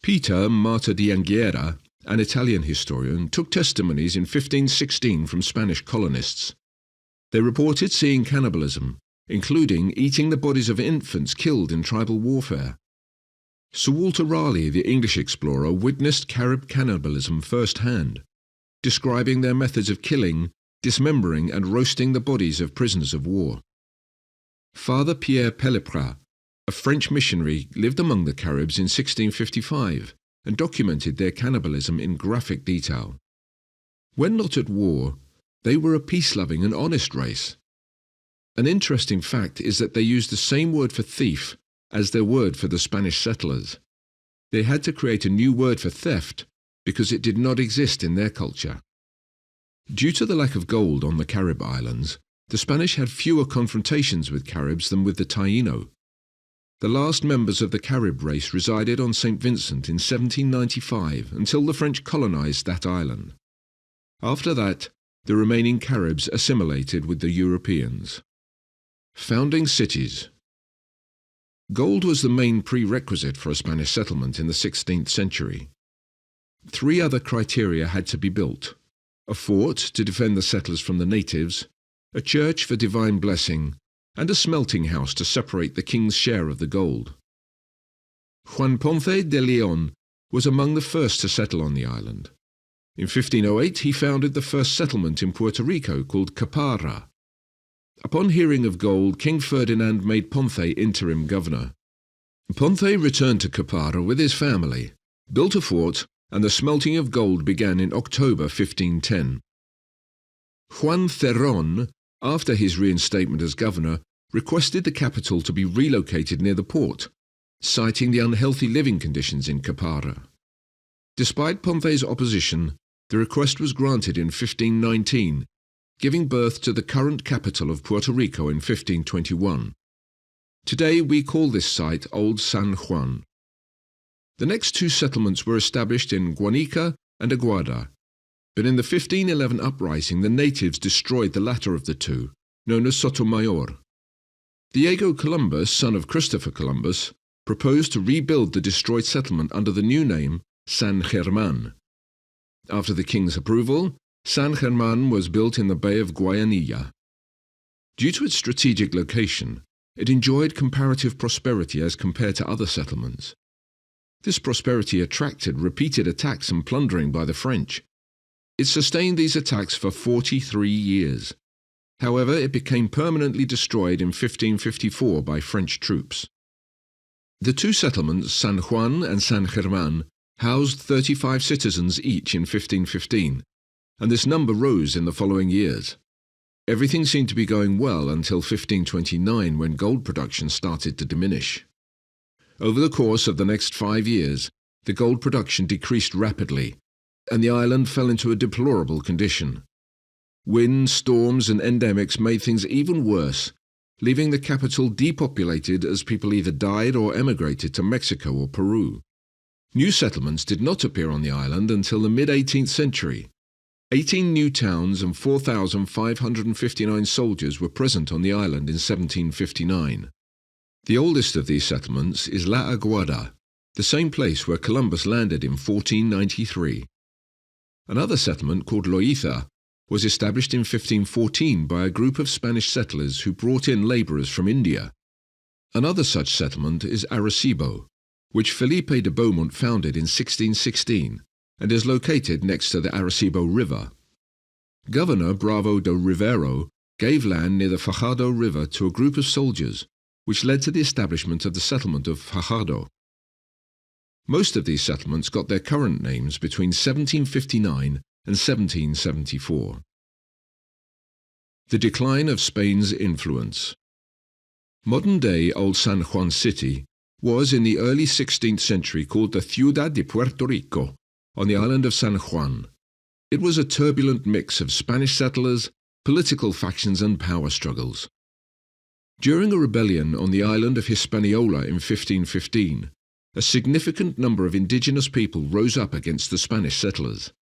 Peter Marta de Anguera, an Italian historian, took testimonies in 1516 from Spanish colonists. They reported seeing cannibalism, including eating the bodies of infants killed in tribal warfare. Sir Walter Raleigh, the English explorer, witnessed Carib cannibalism firsthand, describing their methods of killing, dismembering and roasting the bodies of prisoners of war. Father Pierre Pelleprat, a French missionary, lived among the Caribs in 1655 and documented their cannibalism in graphic detail. When not at war, they were a peace-loving and honest race. An interesting fact is that they used the same word for thief as their word for the Spanish settlers. They had to create a new word for theft because it did not exist in their culture. Due to the lack of gold on the Carib islands, the Spanish had fewer confrontations with Caribs than with the Taino. The last members of the Carib race resided on St. Vincent in 1795 until the French colonized that island. After that, the remaining Caribs assimilated with the Europeans. Founding cities. Gold was the main prerequisite for a Spanish settlement in the 16th century. 3 other criteria had to be built: a fort to defend the settlers from the natives, a church for divine blessing, and a smelting house to separate the king's share of the gold. Juan Ponce de Leon was among the first to settle on the island. In 1508 he founded the first settlement in Puerto Rico called Caparra. Upon hearing of gold, King Ferdinand made Ponce interim governor. Ponce returned to Caparra with his family, built a fort, and the smelting of gold began in October 1510. Juan Cerrón, after his reinstatement as governor, requested the capital to be relocated near the port, citing the unhealthy living conditions in Caparra. Despite Ponce's opposition, the request was granted in 1519, giving birth to the current capital of Puerto Rico in 1521. Today we call this site Old San Juan. The next 2 settlements were established in Guanica and Aguada, but in the 1511 uprising the natives destroyed the latter of the 2, known as Sotomayor. Diego Columbus, son of Christopher Columbus, proposed to rebuild the destroyed settlement under the new name San Germán. After the king's approval, San Germán was built in the Bay of Guayanilla. Due to its strategic location, it enjoyed comparative prosperity as compared to other settlements. This prosperity attracted repeated attacks and plundering by the French. It sustained these attacks for 43 years. However, it became permanently destroyed in 1554 by French troops. The two settlements, San Juan and San Germán, housed 35 citizens each in 1515, and this number rose in the following years. Everything seemed to be going well until 1529, when gold production started to diminish. Over the course of the next 5 years, the gold production decreased rapidly, and the island fell into a deplorable condition. Winds, storms, and endemics made things even worse, leaving the capital depopulated as people either died or emigrated to Mexico or Peru. New settlements did not appear on the island until the mid-18th century. 18 new towns and 4,559 soldiers were present on the island in 1759. The oldest of these settlements is La Aguada, the same place where Columbus landed in 1493. Another settlement called Loiza was established in 1514 by a group of Spanish settlers who brought in labourers from India. Another such settlement is Arecibo, which Felipe de Beaumont founded in 1616 and is located next to the Arecibo River. Governor Bravo de Rivero gave land near the Fajardo River to a group of soldiers, which led to the establishment of the settlement of Fajardo. Most of these settlements got their current names between 1759 and 1774. The decline of Spain's influence. Modern-day Old San Juan City was in the early 16th century called the Ciudad de Puerto Rico, on the island of San Juan. It was a turbulent mix of Spanish settlers, political factions and power struggles. During a rebellion on the island of Hispaniola in 1515, a significant number of indigenous people rose up against the Spanish settlers.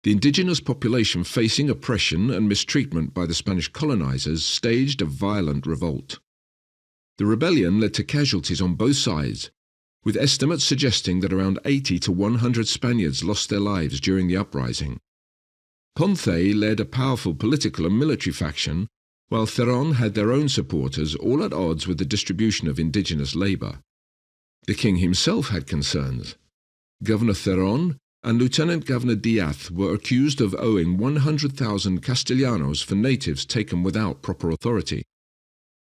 The indigenous population, facing oppression and mistreatment by the Spanish colonizers, staged a violent revolt. The rebellion led to casualties on both sides, with estimates suggesting that around 80 to 100 Spaniards lost their lives during the uprising. Ponce led a powerful political and military faction, while Theron had their own supporters, all at odds with the distribution of indigenous labour. The king himself had concerns. Governor Theron and Lieutenant Governor Diaz were accused of owing 100,000 Castellanos for natives taken without proper authority.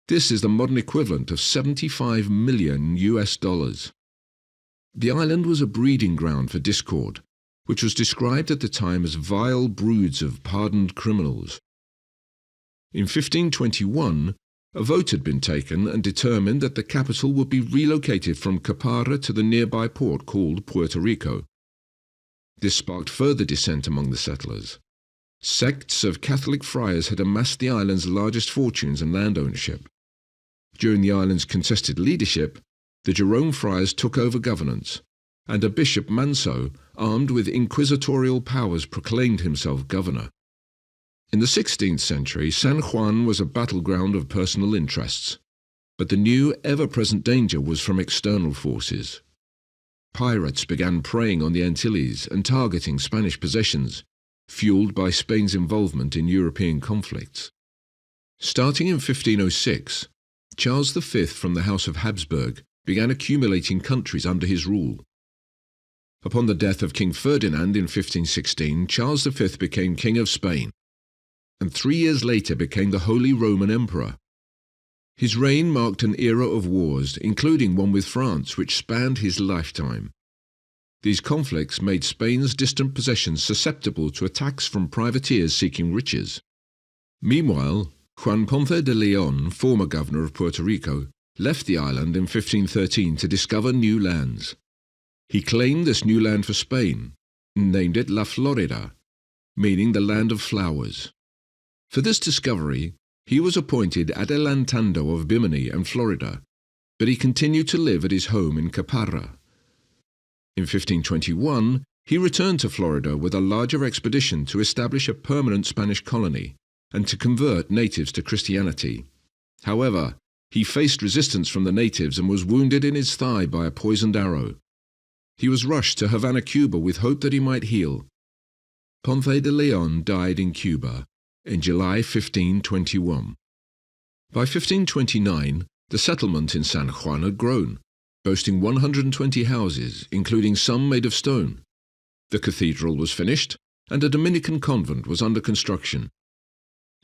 This is the modern equivalent of 75 million US dollars. The island was a breeding ground for discord, which was described at the time as vile broods of pardoned criminals. In 1521, a vote had been taken and determined that the capital would be relocated from Caparra to the nearby port called Puerto Rico. This sparked further dissent among the settlers. Sects of Catholic friars had amassed the island's largest fortunes and land ownership. During the island's contested leadership, the Jerome friars took over governance, and a Bishop Manso, armed with inquisitorial powers, proclaimed himself governor. In the 16th century, San Juan was a battleground of personal interests, but the new, ever-present danger was from external forces. Pirates began preying on the Antilles and targeting Spanish possessions, fueled by Spain's involvement in European conflicts. Starting in 1506, Charles V from the House of Habsburg began accumulating countries under his rule. Upon the death of King Ferdinand in 1516, Charles V became King of Spain, and 3 years later became the Holy Roman Emperor. His reign marked an era of wars, including one with France, which spanned his lifetime. These conflicts made Spain's distant possessions susceptible to attacks from privateers seeking riches. Meanwhile, Juan Ponce de Leon, former governor of Puerto Rico, left the island in 1513 to discover new lands. He claimed this new land for Spain, and named it La Florida, meaning the land of flowers. For this discovery, he was appointed adelantado of Bimini and Florida, but he continued to live at his home in Caparra. In 1521, he returned to Florida with a larger expedition to establish a permanent Spanish colony and to convert natives to Christianity. However, he faced resistance from the natives and was wounded in his thigh by a poisoned arrow. He was rushed to Havana, Cuba, with hope that he might heal. Ponce de Leon died in Cuba in July 1521. By 1529, the settlement in San Juan had grown, boasting 120 houses, including some made of stone. The cathedral was finished, and a Dominican convent was under construction.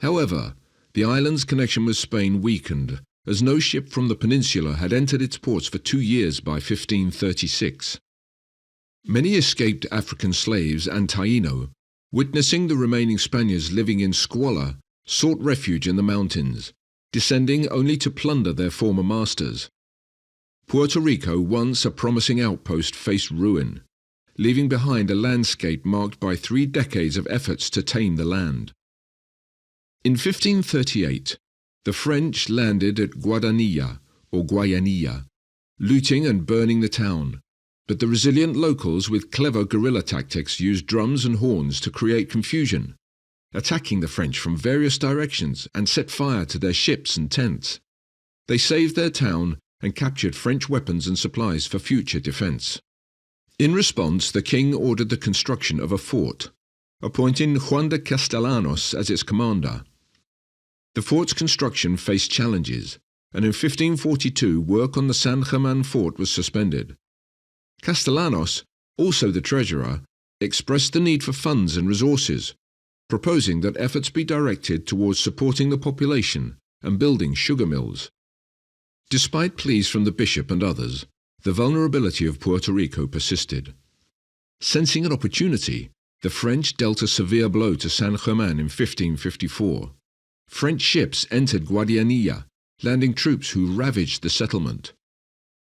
However, the island's connection with Spain weakened, as no ship from the peninsula had entered its ports for 2 years by 1536. Many escaped African slaves and Taino, witnessing the remaining Spaniards living in squalor, sought refuge in the mountains, descending only to plunder their former masters. Puerto Rico, once a promising outpost, faced ruin, leaving behind a landscape marked by 3 decades of efforts to tame the land. In 1538, the French landed at Guayanilla, or Guayanilla, looting and burning the town, but the resilient locals with clever guerrilla tactics used drums and horns to create confusion, attacking the French from various directions and set fire to their ships and tents. They saved their town and captured French weapons and supplies for future defense. In response, the king ordered the construction of a fort, appointing Juan de Castellanos as its commander. The fort's construction faced challenges, and in 1542 work on the San Germán fort was suspended. Castellanos, also the treasurer, expressed the need for funds and resources, proposing that efforts be directed towards supporting the population and building sugar mills. Despite pleas from the bishop and others, the vulnerability of Puerto Rico persisted. Sensing an opportunity, the French dealt a severe blow to San Germán in 1554. French ships entered Guayanilla, landing troops who ravaged the settlement.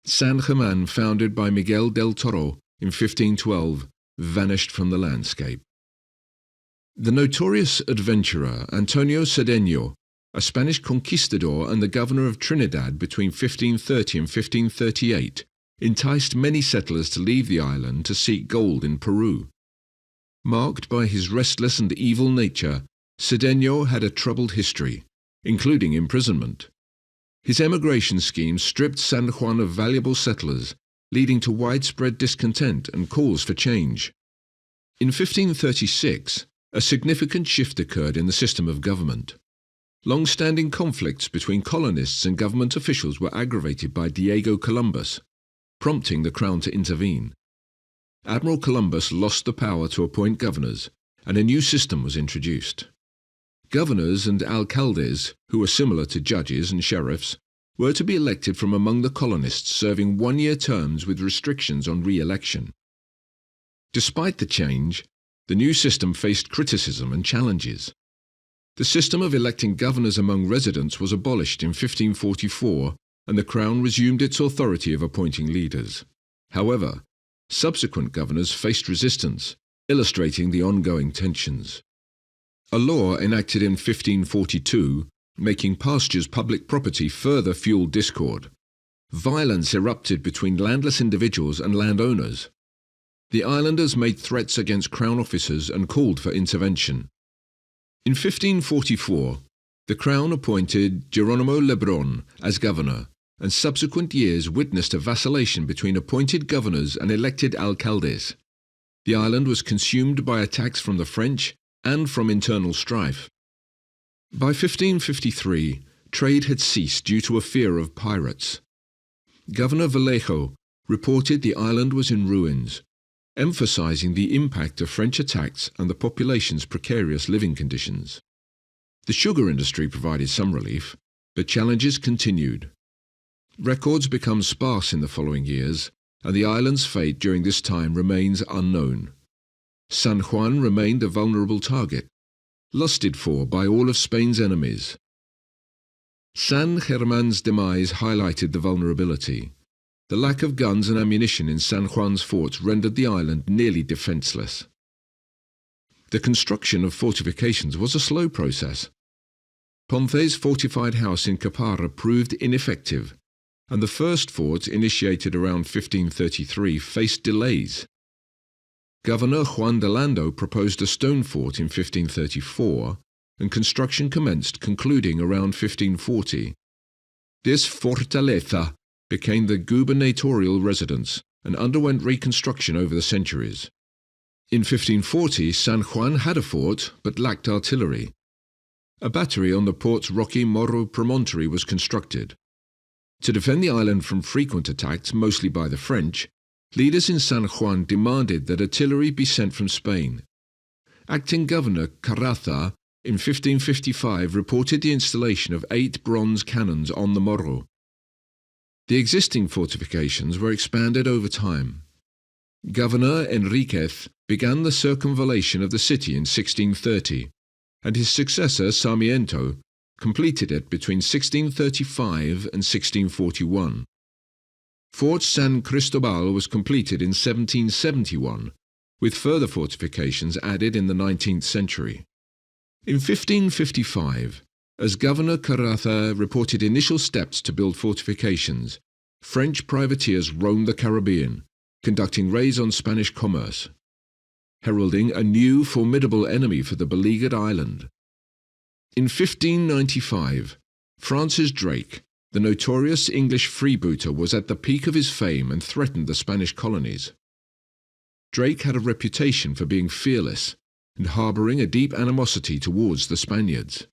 San Germán, founded by Miguel del Toro in 1512, vanished from the landscape. The notorious adventurer Antonio Cedeño, a Spanish conquistador and the governor of Trinidad between 1530 and 1538, enticed many settlers to leave the island to seek gold in Peru. Marked by his restless and evil nature, Cedeño had a troubled history, including imprisonment. His emigration scheme stripped San Juan of valuable settlers, leading to widespread discontent and calls for change. In 1536, a significant shift occurred in the system of government. Long-standing conflicts between colonists and government officials were aggravated by Diego Columbus, prompting the crown to intervene. Admiral Columbus lost the power to appoint governors, and a new system was introduced. Governors and alcaldes, who were similar to judges and sheriffs, were to be elected from among the colonists, serving 1-year terms with restrictions on re-election. Despite the change, the new system faced criticism and challenges. The system of electing governors among residents was abolished in 1544, and the Crown resumed its authority of appointing leaders. However, subsequent governors faced resistance, illustrating the ongoing tensions. A law enacted in 1542, making pastures public property, further fueled discord. Violence erupted between landless individuals and landowners. The islanders made threats against Crown officers and called for intervention. In 1544, the Crown appointed Geronimo Lebrón as governor, and subsequent years witnessed a vacillation between appointed governors and elected alcaldes. The island was consumed by attacks from the French and from internal strife. By 1553, trade had ceased due to a fear of pirates. Governor Vallejo reported the island was in ruins, emphasizing the impact of French attacks and the population's precarious living conditions. The sugar industry provided some relief, but challenges continued. Records became sparse in the following years, and the island's fate during this time remains unknown. San Juan remained a vulnerable target, lusted for by all of Spain's enemies. San Germán's demise highlighted the vulnerability. The lack of guns and ammunition in San Juan's forts rendered the island nearly defenseless. The construction of fortifications was a slow process. Ponce's fortified house in Caparra proved ineffective, and the first fort, initiated around 1533, faced delays. Governor Juan de Lando proposed a stone fort in 1534, and construction commenced, concluding around 1540. This fortaleza became the gubernatorial residence and underwent reconstruction over the centuries. In 1540, San Juan had a fort but lacked artillery. A battery on the port's rocky Morro promontory was constructed. To defend the island from frequent attacks, mostly by the French, leaders in San Juan demanded that artillery be sent from Spain. Acting Governor Caraza in 1555 reported the installation of 8 bronze cannons on the Morro. The existing fortifications were expanded over time. Governor Enriquez began the circumvallation of the city in 1630, and his successor Sarmiento completed it between 1635 and 1641. Fort San Cristobal was completed in 1771, with further fortifications added in the 19th century. In 1555, as Governor Caraza reported initial steps to build fortifications, French privateers roamed the Caribbean, conducting raids on Spanish commerce, heralding a new formidable enemy for the beleaguered island. In 1595, Francis Drake, the notorious English freebooter, was at the peak of his fame and threatened the Spanish colonies. Drake had a reputation for being fearless and harbouring a deep animosity towards the Spaniards.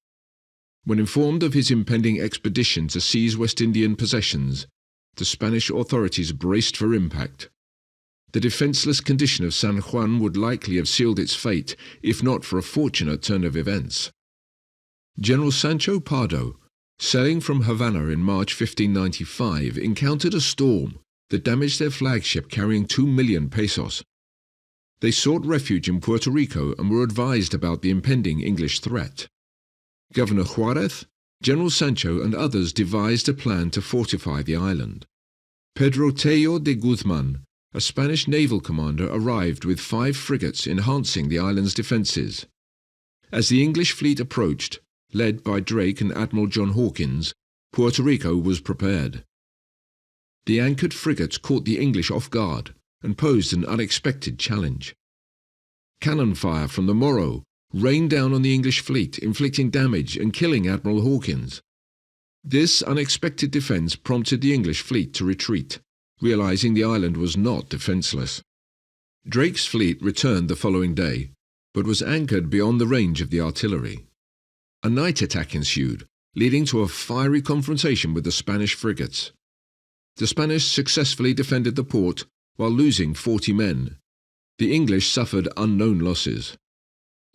When informed of his impending expedition to seize West Indian possessions, the Spanish authorities braced for impact. The defenceless condition of San Juan would likely have sealed its fate, if not for a fortunate turn of events. General Sancho Pardo, sailing from Havana in March 1595, encountered a storm that damaged their flagship carrying 2 million pesos. They sought refuge in Puerto Rico and were advised about the impending English threat. Governor Juarez, General Sancho and others devised a plan to fortify the island. Pedro Tello de Guzman, a Spanish naval commander, arrived with 5 frigates enhancing the island's defences. As the English fleet approached, led by Drake and Admiral John Hawkins, Puerto Rico was prepared. The anchored frigates caught the English off guard and posed an unexpected challenge. Cannon fire from the Morro rained down on the English fleet, inflicting damage and killing Admiral Hawkins. This unexpected defence prompted the English fleet to retreat, realising the island was not defenceless. Drake's fleet returned the following day, but was anchored beyond the range of the artillery. A night attack ensued, leading to a fiery confrontation with the Spanish frigates. The Spanish successfully defended the port while losing 40 men. The English suffered unknown losses.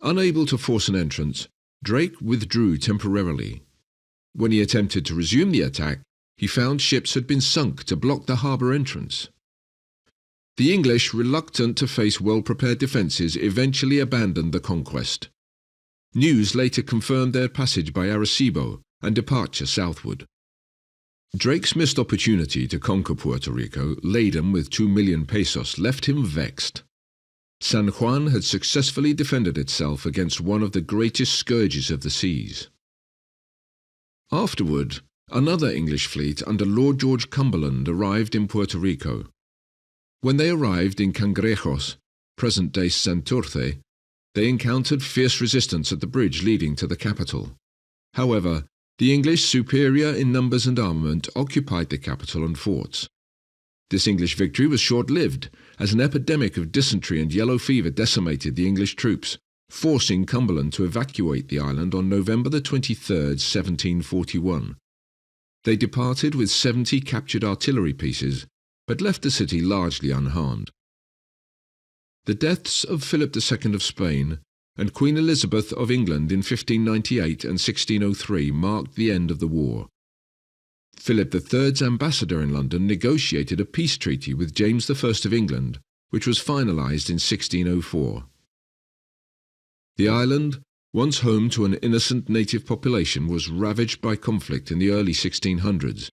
Unable to force an entrance, Drake withdrew temporarily. When he attempted to resume the attack, he found ships had been sunk to block the harbour entrance. The English, reluctant to face well-prepared defences, eventually abandoned the conquest. News later confirmed their passage by Arecibo and departure southward. Drake's missed opportunity to conquer Puerto Rico, laden with 2 million pesos, left him vexed. San Juan had successfully defended itself against one of the greatest scourges of the seas. Afterward, another English fleet under Lord George Cumberland arrived in Puerto Rico. When they arrived in Cangrejos, present-day Santurce, they encountered fierce resistance at the bridge leading to the capital. However, the English, superior in numbers and armament, occupied the capital and forts. This English victory was short-lived, as an epidemic of dysentery and yellow fever decimated the English troops, forcing Cumberland to evacuate the island on November 23, 1741. They departed with 70 captured artillery pieces, but left the city largely unharmed. The deaths of Philip II of Spain and Queen Elizabeth of England in 1598 and 1603 marked the end of the war. Philip III's ambassador in London negotiated a peace treaty with James I of England, which was finalised in 1604. The island, once home to an innocent native population, was ravaged by conflict in the early 1600s,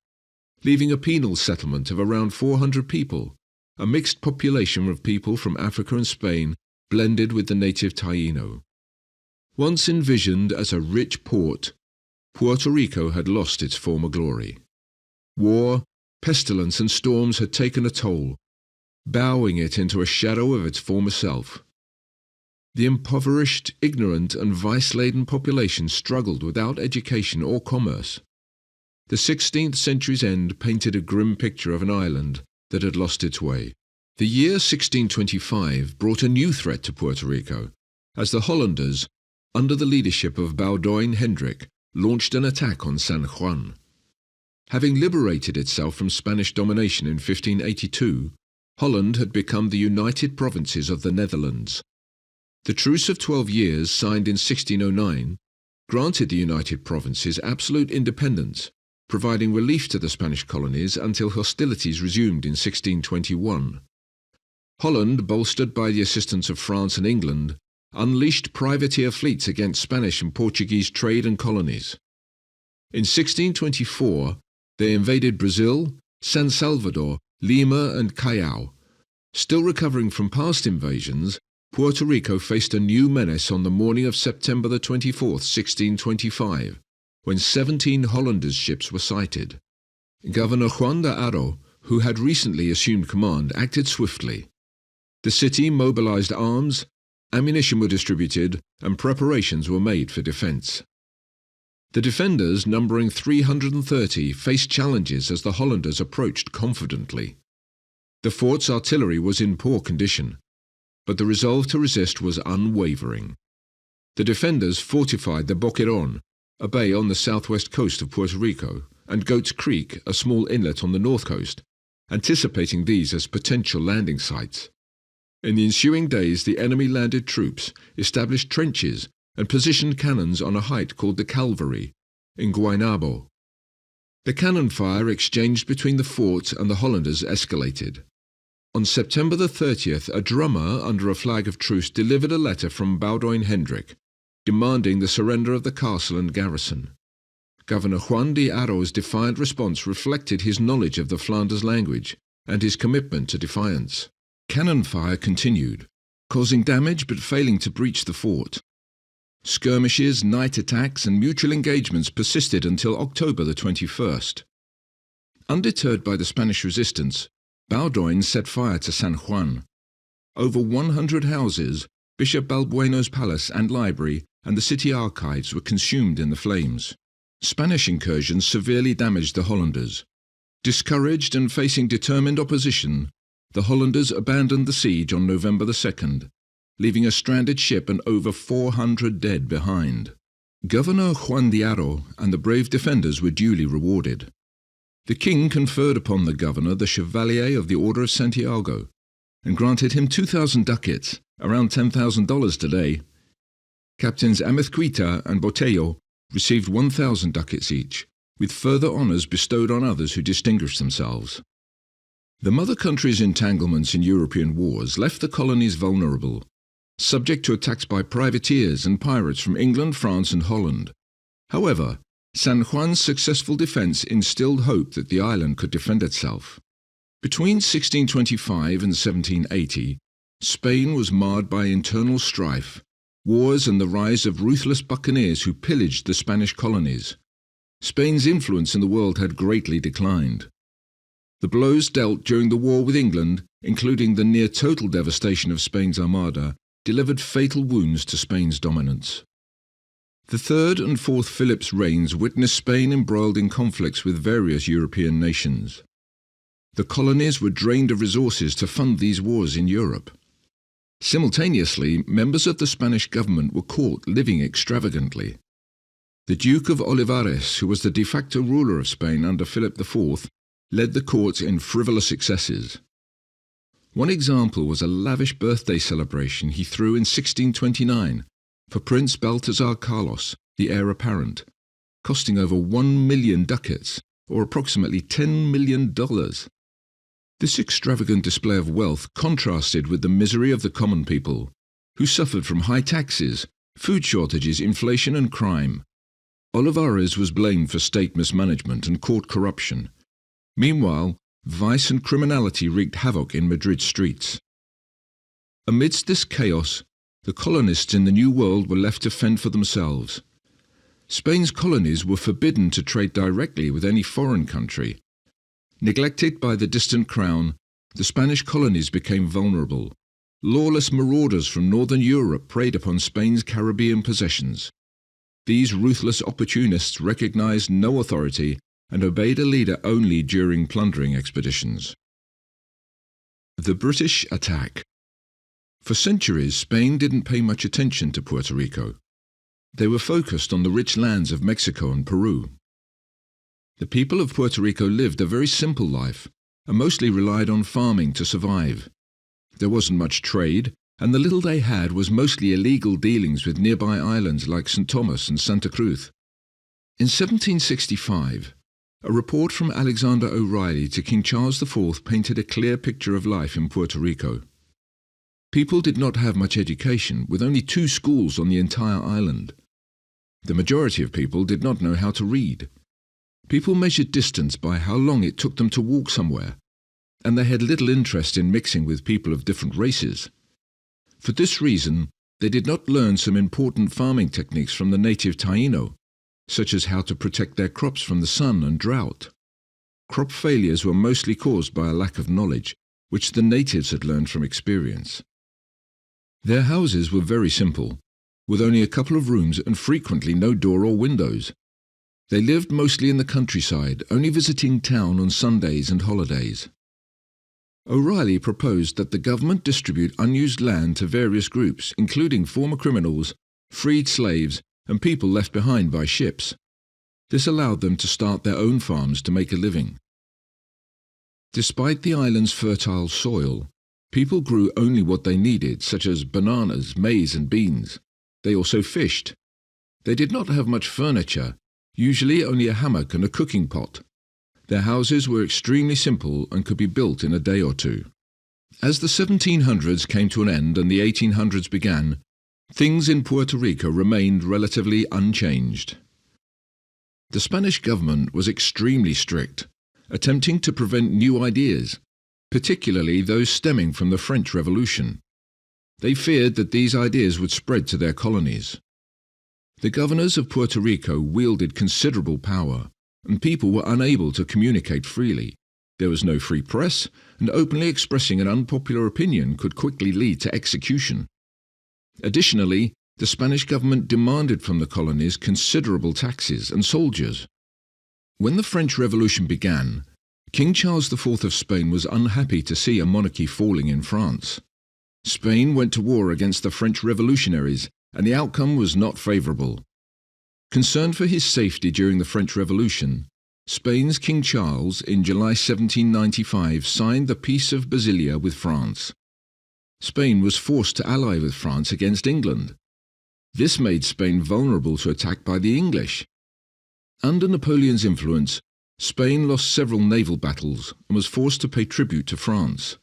leaving a penal settlement of around 400 people, a mixed population of people from Africa and Spain blended with the native Taino. Once envisioned as a rich port, Puerto Rico had lost its former glory. War, pestilence and storms had taken a toll, bowing it into a shadow of its former self. The impoverished, ignorant and vice-laden population struggled without education or commerce. The 16th century's end painted a grim picture of an island that had lost its way. The year 1625 brought a new threat to Puerto Rico, as the Hollanders, under the leadership of Boudewijn Hendrik, launched an attack on San Juan. Having liberated itself from Spanish domination in 1582, Holland had become the United Provinces of the Netherlands. The Truce of 12 Years, signed in 1609, granted the United Provinces absolute independence, providing relief to the Spanish colonies until hostilities resumed in 1621. Holland, bolstered by the assistance of France and England, unleashed privateer fleets against Spanish and Portuguese trade and colonies. In 1624, they invaded Brazil, San Salvador, Lima and Callao. Still recovering from past invasions, Puerto Rico faced a new menace on the morning of September the 24th, 1625, when 17 Hollanders' ships were sighted. Governor Juan de Haro, who had recently assumed command, acted swiftly. The city mobilized arms, ammunition were distributed, and preparations were made for defense. The defenders, numbering 330, faced challenges as the Hollanders approached confidently. The fort's artillery was in poor condition, but the resolve to resist was unwavering. The defenders fortified the Boquerón, a bay on the southwest coast of Puerto Rico, and Goats Creek, a small inlet on the north coast, anticipating these as potential landing sites. In the ensuing days, the enemy landed troops, established trenches, and positioned cannons on a height called the Calvary, in Guaynabo. The cannon fire exchanged between the fort and the Hollanders escalated. On September the 30th, a drummer under a flag of truce delivered a letter from Boudewijn Hendrik, demanding the surrender of the castle and garrison. Governor Juan de Haro's defiant response reflected his knowledge of the Flanders language and his commitment to defiance. Cannon fire continued, causing damage but failing to breach the fort. Skirmishes, night attacks, and mutual engagements persisted until October the 21st. Undeterred by the Spanish resistance, Boudewijn set fire to San Juan. Over 100 houses, Bishop Balbueno's palace and library, and the city archives were consumed in the flames. Spanish incursions severely damaged the Hollanders. Discouraged and facing determined opposition, the Hollanders abandoned the siege on November the 2nd, leaving a stranded ship and over 400 dead behind. Governor Juan de Haro and the brave defenders were duly rewarded. The king conferred upon the governor the Chevalier of the Order of Santiago and granted him 2,000 ducats, around $10,000 today. Captains Amezquita and Botello received 1,000 ducats each, with further honours bestowed on others who distinguished themselves. The mother country's entanglements in European wars left the colonies vulnerable, subject to attacks by privateers and pirates from England, France and Holland. However, San Juan's successful defence instilled hope that the island could defend itself. Between 1625 and 1780, Spain was marred by internal strife, wars and the rise of ruthless buccaneers who pillaged the Spanish colonies. Spain's influence in the world had greatly declined. The blows dealt during the war with England, including the near-total devastation of Spain's armada, delivered fatal wounds to Spain's dominance. The third and fourth Philip's reigns witnessed Spain embroiled in conflicts with various European nations. The colonies were drained of resources to fund these wars in Europe. Simultaneously, members of the Spanish government were caught living extravagantly. The Duke of Olivares, who was the de facto ruler of Spain under Philip IV, led the courts in frivolous excesses. One example was a lavish birthday celebration he threw in 1629 for Prince Baltasar Carlos, the heir apparent, costing over 1 million ducats, or approximately $10 million. This extravagant display of wealth contrasted with the misery of the common people, who suffered from high taxes, food shortages, inflation and crime. Olivares was blamed for state mismanagement and court corruption. Meanwhile, vice and criminality wreaked havoc in Madrid's streets. Amidst this chaos, the colonists in the New World were left to fend for themselves. Spain's colonies were forbidden to trade directly with any foreign country. Neglected by the distant crown, the Spanish colonies became vulnerable. Lawless marauders from northern Europe preyed upon Spain's Caribbean possessions. These ruthless opportunists recognized no authority and obeyed a leader only during plundering expeditions. The British attack. For centuries, Spain didn't pay much attention to Puerto Rico. They were focused on the rich lands of Mexico and Peru. The people of Puerto Rico lived a very simple life and mostly relied on farming to survive. There wasn't much trade, and the little they had was mostly illegal dealings with nearby islands like St. Thomas and Santa Cruz. In 1765, a report from Alexander O'Reilly to King Charles IV painted a clear picture of life in Puerto Rico. People did not have much education, with only 2 schools on the entire island. The majority of people did not know how to read. People measured distance by how long it took them to walk somewhere, and they had little interest in mixing with people of different races. For this reason, they did not learn some important farming techniques from the native Taino, such as how to protect their crops from the sun and drought. Crop failures were mostly caused by a lack of knowledge, which the natives had learned from experience. Their houses were very simple, with only a couple of rooms and frequently no door or windows. They lived mostly in the countryside, only visiting town on Sundays and holidays. O'Reilly proposed that the government distribute unused land to various groups, including former criminals, freed slaves, and people left behind by ships. This allowed them to start their own farms to make a living. Despite the island's fertile soil, people grew only what they needed, such as bananas, maize, and beans. They also fished. They did not have much furniture, usually only a hammock and a cooking pot. Their houses were extremely simple and could be built in a day or 2. As the 1700s came to an end and the 1800s began, things in Puerto Rico remained relatively unchanged. The Spanish government was extremely strict, attempting to prevent new ideas, particularly those stemming from the French Revolution. They feared that these ideas would spread to their colonies. The governors of Puerto Rico wielded considerable power, and people were unable to communicate freely. There was no free press, and openly expressing an unpopular opinion could quickly lead to execution. Additionally, the Spanish government demanded from the colonies considerable taxes and soldiers. When the French Revolution began, King Charles IV of Spain was unhappy to see a monarchy falling in France. Spain went to war against the French revolutionaries, and the outcome was not favourable. Concerned for his safety during the French Revolution, Spain's King Charles, in July 1795, signed the Peace of Basilia with France. Spain was forced to ally with France against England. This made Spain vulnerable to attack by the English. Under Napoleon's influence, Spain lost several naval battles and was forced to pay tribute to France.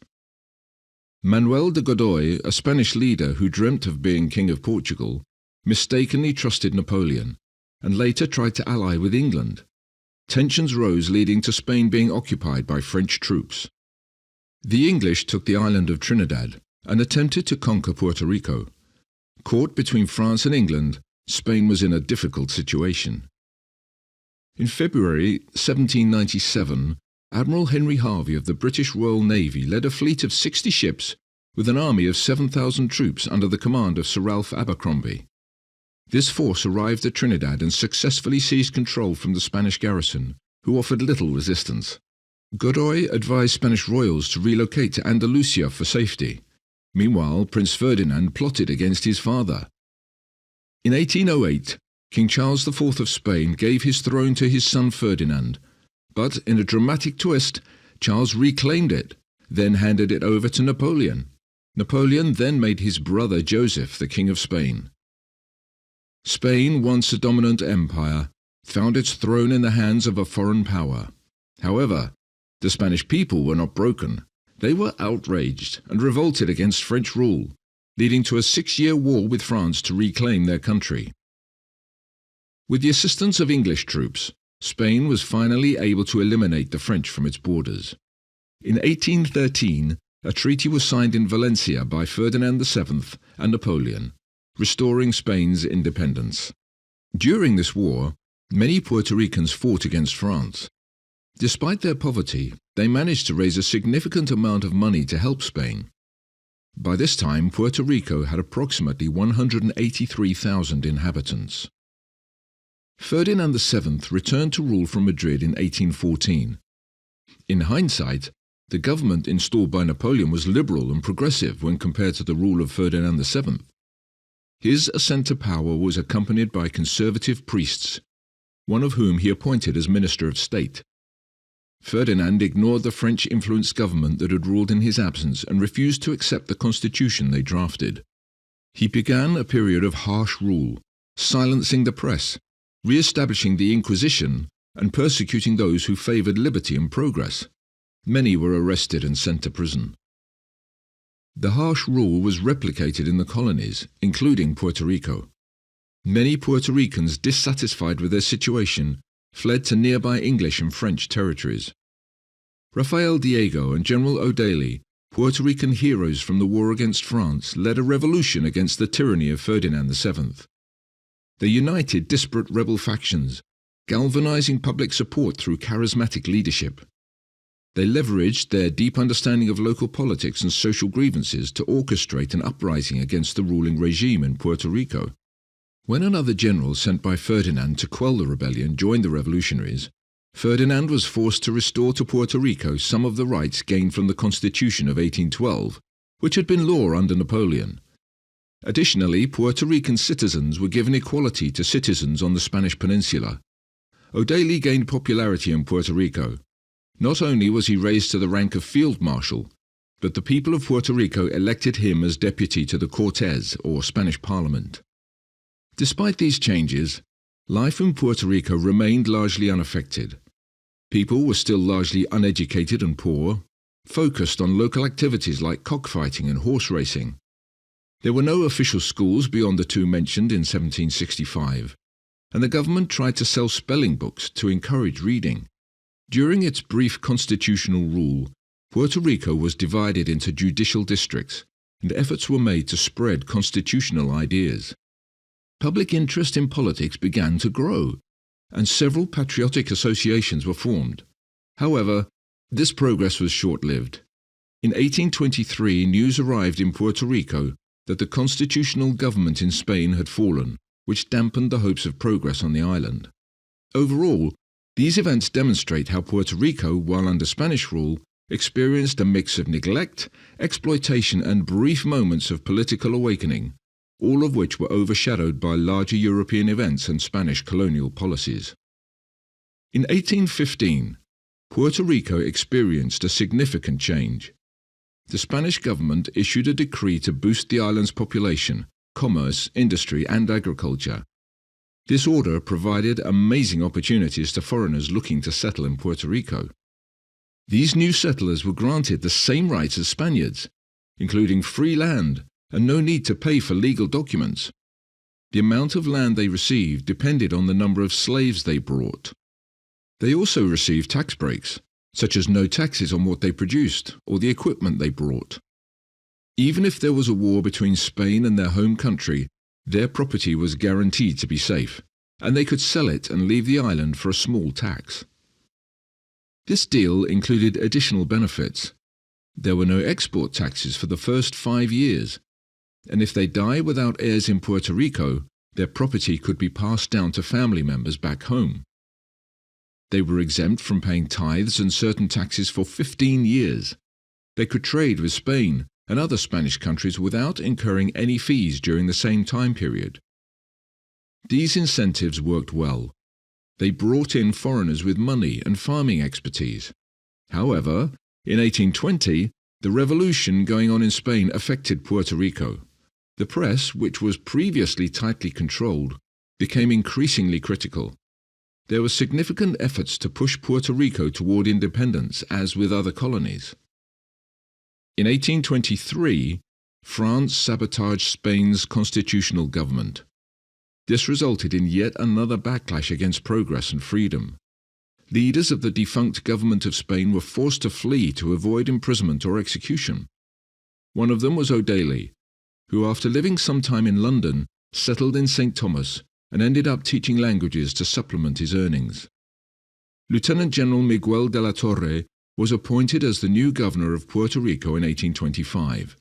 Manuel de Godoy, a Spanish leader who dreamt of being King of Portugal, mistakenly trusted Napoleon and later tried to ally with England. Tensions rose, leading to Spain being occupied by French troops. The English took the island of Trinidad and attempted to conquer Puerto Rico. Caught between France and England, Spain was in a difficult situation. In February 1797, Admiral Henry Harvey of the British Royal Navy led a fleet of 60 ships with an army of 7,000 troops under the command of Sir Ralph Abercrombie. This force arrived at Trinidad and successfully seized control from the Spanish garrison, who offered little resistance. Godoy advised Spanish royals to relocate to Andalusia for safety. Meanwhile, Prince Ferdinand plotted against his father. In 1808, King Charles IV of Spain gave his throne to his son Ferdinand, but in a dramatic twist, Charles reclaimed it, then handed it over to Napoleon. Napoleon then made his brother Joseph the King of Spain. Spain, once a dominant empire, found its throne in the hands of a foreign power. However, the Spanish people were not broken. They were outraged and revolted against French rule, leading to a 6-year war with France to reclaim their country. With the assistance of English troops, Spain was finally able to eliminate the French from its borders. In 1813, a treaty was signed in Valencia by Ferdinand VII and Napoleon, restoring Spain's independence. During this war, many Puerto Ricans fought against France. Despite their poverty, they managed to raise a significant amount of money to help Spain. By this time, Puerto Rico had approximately 183,000 inhabitants. Ferdinand VII returned to rule from Madrid in 1814. In hindsight, the government installed by Napoleon was liberal and progressive when compared to the rule of Ferdinand VII. His ascent to power was accompanied by conservative priests. one of whom he appointed as Minister of State. Ferdinand ignored the French-influenced government that had ruled in his absence and refused to accept the constitution they drafted. He began a period of harsh rule, silencing the press, re-establishing the Inquisition, and persecuting those who favoured liberty and progress. Many were arrested and sent to prison. The harsh rule was replicated in the colonies, including Puerto Rico. Many Puerto Ricans, dissatisfied with their situation, fled to nearby English and French territories. Rafael Diego and General O'Daly, Puerto Rican heroes from the war against France, led a revolution against the tyranny of Ferdinand VII. They united disparate rebel factions, galvanizing public support through charismatic leadership. They leveraged their deep understanding of local politics and social grievances to orchestrate an uprising against the ruling regime in Puerto Rico. When another general sent by Ferdinand to quell the rebellion joined the revolutionaries, Ferdinand was forced to restore to Puerto Rico some of the rights gained from the Constitution of 1812, which had been law under Napoleon. Additionally, Puerto Rican citizens were given equality to citizens on the Spanish Peninsula. O'Daly gained popularity in Puerto Rico. Not only was he raised to the rank of Field Marshal, but the people of Puerto Rico elected him as deputy to the Cortes, or Spanish Parliament. Despite these changes, life in Puerto Rico remained largely unaffected. People were still largely uneducated and poor, focused on local activities like cockfighting and horse racing. There were no official schools beyond the two mentioned in 1765, and the government tried to sell spelling books to encourage reading. During its brief constitutional rule, Puerto Rico was divided into judicial districts, and efforts were made to spread constitutional ideas. Public interest in politics began to grow, and several patriotic associations were formed. However, this progress was short-lived. In 1823, news arrived in Puerto Rico that the constitutional government in Spain had fallen, which dampened the hopes of progress on the island. Overall, these events demonstrate how Puerto Rico, while under Spanish rule, experienced a mix of neglect, exploitation, and brief moments of political awakening, all of which were overshadowed by larger European events and Spanish colonial policies. In 1815, Puerto Rico experienced a significant change. The Spanish government issued a decree to boost the island's population, commerce, industry, and agriculture. This order provided amazing opportunities to foreigners looking to settle in Puerto Rico. These new settlers were granted the same rights as Spaniards, including free land and no need to pay for legal documents. The amount of land they received depended on the number of slaves they brought. They also received tax breaks, such as no taxes on what they produced or the equipment they brought. Even if there was a war between Spain and their home country, their property was guaranteed to be safe, and they could sell it and leave the island for a small tax. This deal included additional benefits. There were no export taxes for the first 5 years, and if they die without heirs in Puerto Rico, their property could be passed down to family members back home. They were exempt from paying tithes and certain taxes for 15 years. They could trade with Spain and other Spanish countries without incurring any fees during the same time period. These incentives worked well. They brought in foreigners with money and farming expertise. However, in 1820, the revolution going on in Spain affected Puerto Rico. The press, which was previously tightly controlled, became increasingly critical. There were significant efforts to push Puerto Rico toward independence, as with other colonies. In 1823, France sabotaged Spain's constitutional government. This resulted in yet another backlash against progress and freedom. Leaders of the defunct government of Spain were forced to flee to avoid imprisonment or execution. One of them was O'Daly, who after living some time in London, settled in St. Thomas and ended up teaching languages to supplement his earnings. Lieutenant General Miguel de la Torre was appointed as the new governor of Puerto Rico in 1825.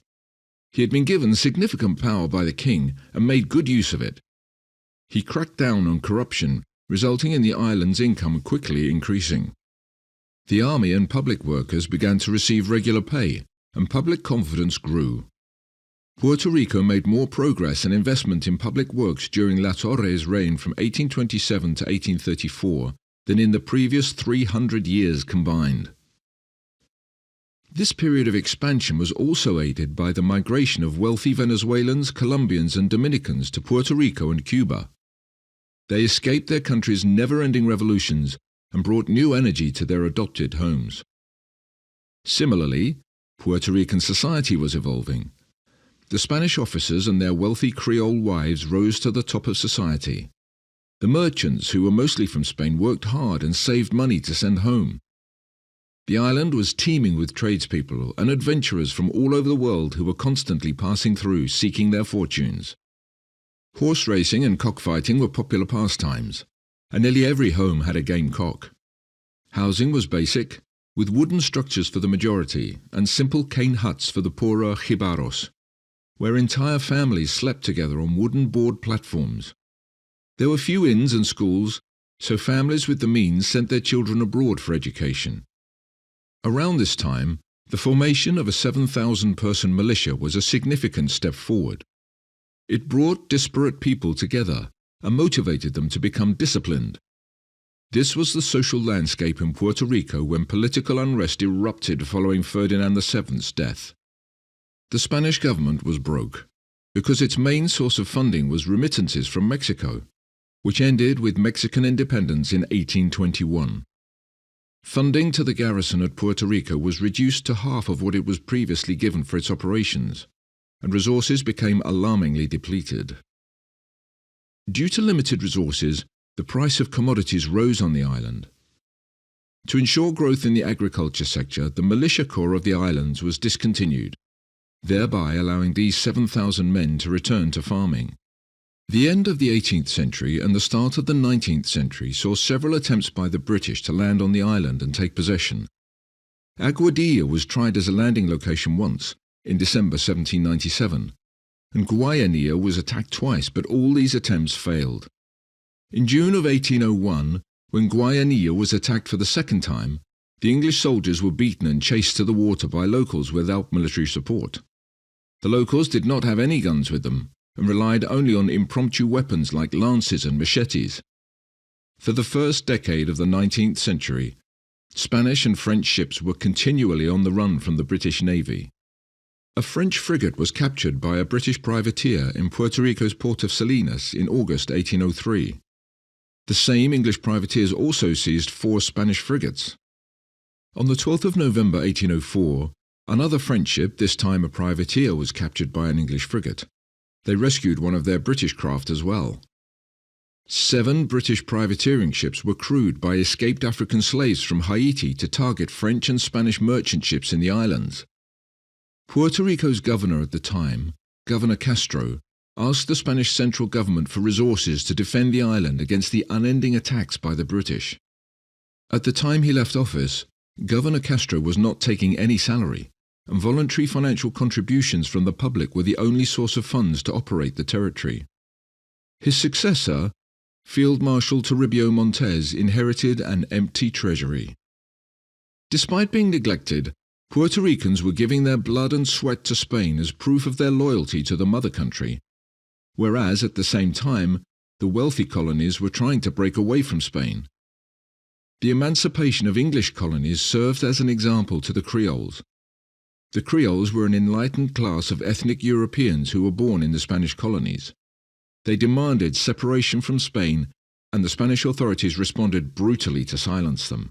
He had been given significant power by the king and made good use of it. He cracked down on corruption, resulting in the island's income quickly increasing. The army and public workers began to receive regular pay, and public confidence grew. Puerto Rico made more progress and investment in public works during La Torre's reign from 1827 to 1834 than in the previous 300 years combined. This period of expansion was also aided by the migration of wealthy Venezuelans, Colombians and Dominicans to Puerto Rico and Cuba. They escaped their country's never-ending revolutions and brought new energy to their adopted homes. Similarly, Puerto Rican society was evolving. The Spanish officers and their wealthy Creole wives rose to the top of society. The merchants, who were mostly from Spain, worked hard and saved money to send home. The island was teeming with tradespeople and adventurers from all over the world who were constantly passing through, seeking their fortunes. Horse racing and cockfighting were popular pastimes, and nearly every home had a game cock. Housing was basic, with wooden structures for the majority and simple cane huts for the poorer Jibaros, where entire families slept together on wooden board platforms. There were few inns and schools, so families with the means sent their children abroad for education. Around this time, the formation of a 7,000-person militia was a significant step forward. It brought disparate people together and motivated them to become disciplined. This was the social landscape in Puerto Rico when political unrest erupted following Ferdinand VII's death. The Spanish government was broke, because its main source of funding was remittances from Mexico, which ended with Mexican independence in 1821. Funding to the garrison at Puerto Rico was reduced to half of what it was previously given for its operations, and resources became alarmingly depleted. Due to limited resources, the price of commodities rose on the island. To ensure growth in the agriculture sector, the militia corps of the islands was discontinued, thereby allowing these 7,000 men to return to farming. The end of the 18th century and the start of the 19th century saw several attempts by the British to land on the island and take possession. Aguadilla was tried as a landing location once, in December 1797, and Guayanilla was attacked twice, but all these attempts failed. In June of 1801, when Guayanilla was attacked for the second time, the English soldiers were beaten and chased to the water by locals without military support. The locals did not have any guns with them and relied only on impromptu weapons like lances and machetes. For the first decade of the 19th century, Spanish and French ships were continually on the run from the British Navy. A French frigate was captured by a British privateer in Puerto Rico's port of Salinas in August 1803. The same English privateers also seized 4 Spanish frigates. On the 12th of November 1804, another French ship, this time a privateer, was captured by an English frigate. They rescued one of their British craft as well. 7 British privateering ships were crewed by escaped African slaves from Haiti to target French and Spanish merchant ships in the islands. Puerto Rico's governor at the time, Governor Castro, asked the Spanish central government for resources to defend the island against the unending attacks by the British. At the time he left office, Governor Castro was not taking any salary, and voluntary financial contributions from the public were the only source of funds to operate the territory. His successor, Field Marshal Toribio Montez, inherited an empty treasury. Despite being neglected, Puerto Ricans were giving their blood and sweat to Spain as proof of their loyalty to the mother country, whereas at the same time, the wealthy colonies were trying to break away from Spain. The emancipation of English colonies served as an example to the Creoles. The Creoles were an enlightened class of ethnic Europeans who were born in the Spanish colonies. They demanded separation from Spain, and the Spanish authorities responded brutally to silence them.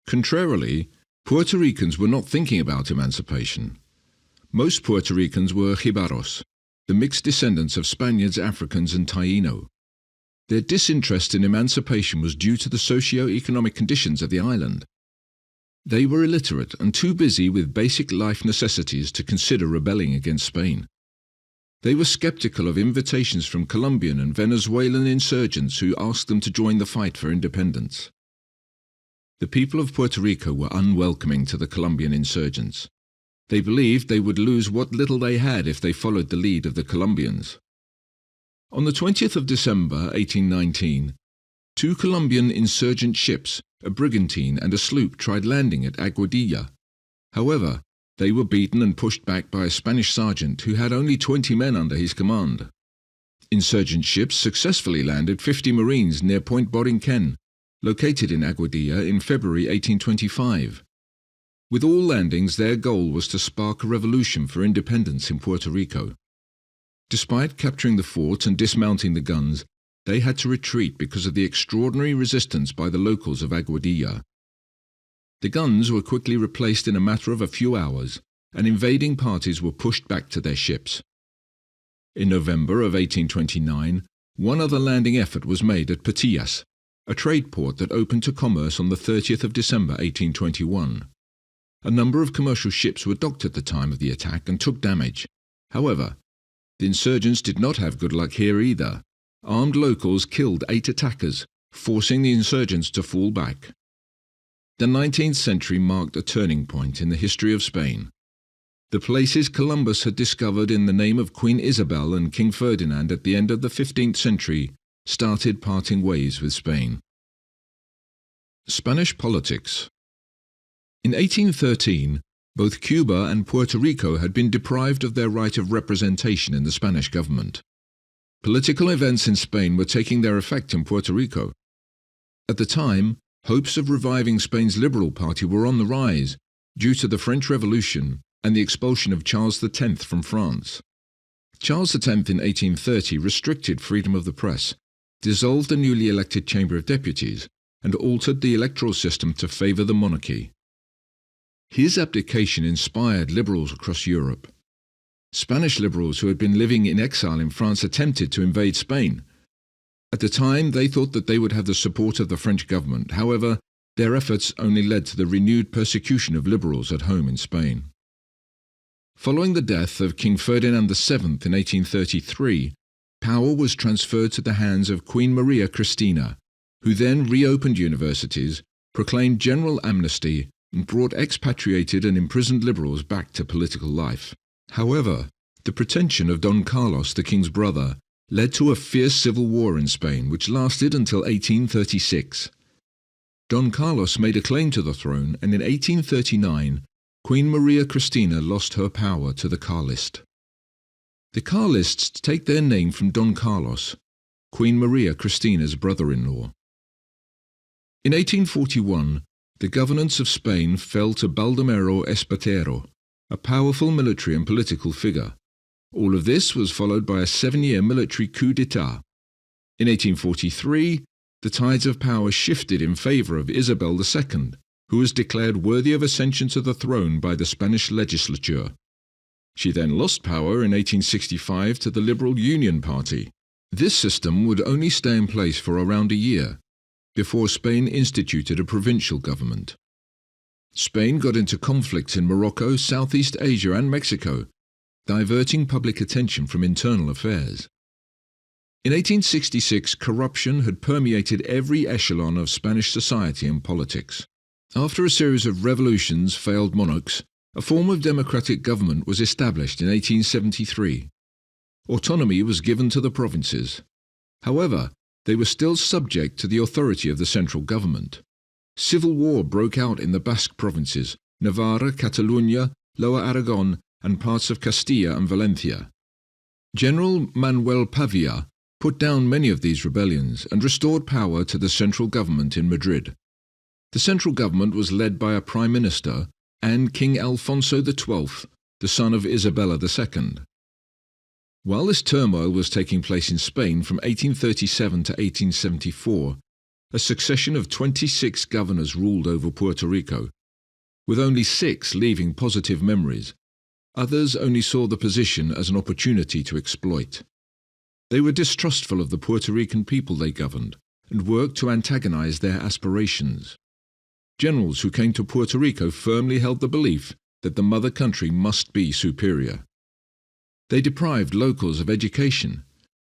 Contrarily, Puerto Ricans were not thinking about emancipation. Most Puerto Ricans were Jibaros, the mixed descendants of Spaniards, Africans and Taino. Their disinterest in emancipation was due to the socio-economic conditions of the island. They were illiterate and too busy with basic life necessities to consider rebelling against Spain. They were skeptical of invitations from Colombian and Venezuelan insurgents who asked them to join the fight for independence. The people of Puerto Rico were unwelcoming to the Colombian insurgents. They believed they would lose what little they had if they followed the lead of the Colombians. On the 20th of December 1819, 2 Colombian insurgent ships, a brigantine and a sloop, tried landing at Aguadilla. However, They were beaten and pushed back by a Spanish sergeant who had only 20 men under his command. Insurgent ships successfully landed 50 Marines near Point Borinquen, located in Aguadilla, in February 1825. With all landings, their goal was to spark a revolution for independence in Puerto Rico. Despite capturing the fort and dismounting the guns, they had to retreat because of the extraordinary resistance by the locals of Aguadilla. The guns were quickly replaced in a matter of a few hours, and invading parties were pushed back to their ships. In November of 1829, one other landing effort was made at Patillas, a trade port that opened to commerce on the 30th of December 1821. A number of commercial ships were docked at the time of the attack and took damage. However, the insurgents did not have good luck here either. Armed locals killed 8 attackers, forcing the insurgents to fall back. The 19th century marked a turning point in the history of Spain. The places Columbus had discovered in the name of Queen Isabel and King Ferdinand at the end of the 15th century started parting ways with Spain. Spanish politics. In 1813, both Cuba and Puerto Rico had been deprived of their right of representation in the Spanish government. Political events in Spain were taking their effect in Puerto Rico. At the time, hopes of reviving Spain's Liberal Party were on the rise due to the French Revolution and the expulsion of Charles X from France. Charles X in 1830 restricted freedom of the press, dissolved the newly elected Chamber of Deputies, and altered the electoral system to favour the monarchy. His abdication inspired liberals across Europe. Spanish liberals who had been living in exile in France attempted to invade Spain. At the time, they thought that they would have the support of the French government. However, their efforts only led to the renewed persecution of liberals at home in Spain. Following the death of King Ferdinand VII in 1833, power was transferred to the hands of Queen Maria Cristina, who then reopened universities, proclaimed general amnesty, and brought expatriated and imprisoned liberals back to political life. However, the pretension of Don Carlos, the king's brother, led to a fierce civil war in Spain which lasted until 1836. Don Carlos made a claim to the throne, and in 1839, Queen Maria Cristina lost her power to the Carlists. The Carlists take their name from Don Carlos, Queen Maria Cristina's brother-in-law. In 1841, the governance of Spain fell to Baldomero Espatero, a powerful military and political figure. All of this was followed by a 7-year military coup d'état. In 1843, the tides of power shifted in favour of Isabel II, who was declared worthy of ascension to the throne by the Spanish legislature. She then lost power in 1865 to the Liberal Union Party. This system would only stay in place for around a year, before Spain instituted a provincial government. Spain got into conflicts in Morocco, Southeast Asia and Mexico, diverting public attention from internal affairs. In 1866, corruption had permeated every echelon of Spanish society and politics. After a series of revolutions, failed monarchs, a form of democratic government was established in 1873. Autonomy was given to the provinces. However, they were still subject to the authority of the central government. Civil war broke out in the Basque provinces, Navarra, Catalonia, Lower Aragon, and parts of Castilla and Valencia. General Manuel Pavia put down many of these rebellions and restored power to the central government in Madrid. The central government was led by a prime minister and King Alfonso XII, the son of Isabella II. While this turmoil was taking place in Spain from 1837 to 1874, a succession of 26 governors ruled over Puerto Rico, with only 6 leaving positive memories. Others only saw the position as an opportunity to exploit. They were distrustful of the Puerto Rican people they governed and worked to antagonize their aspirations. Generals who came to Puerto Rico firmly held the belief that the mother country must be superior. They deprived locals of education.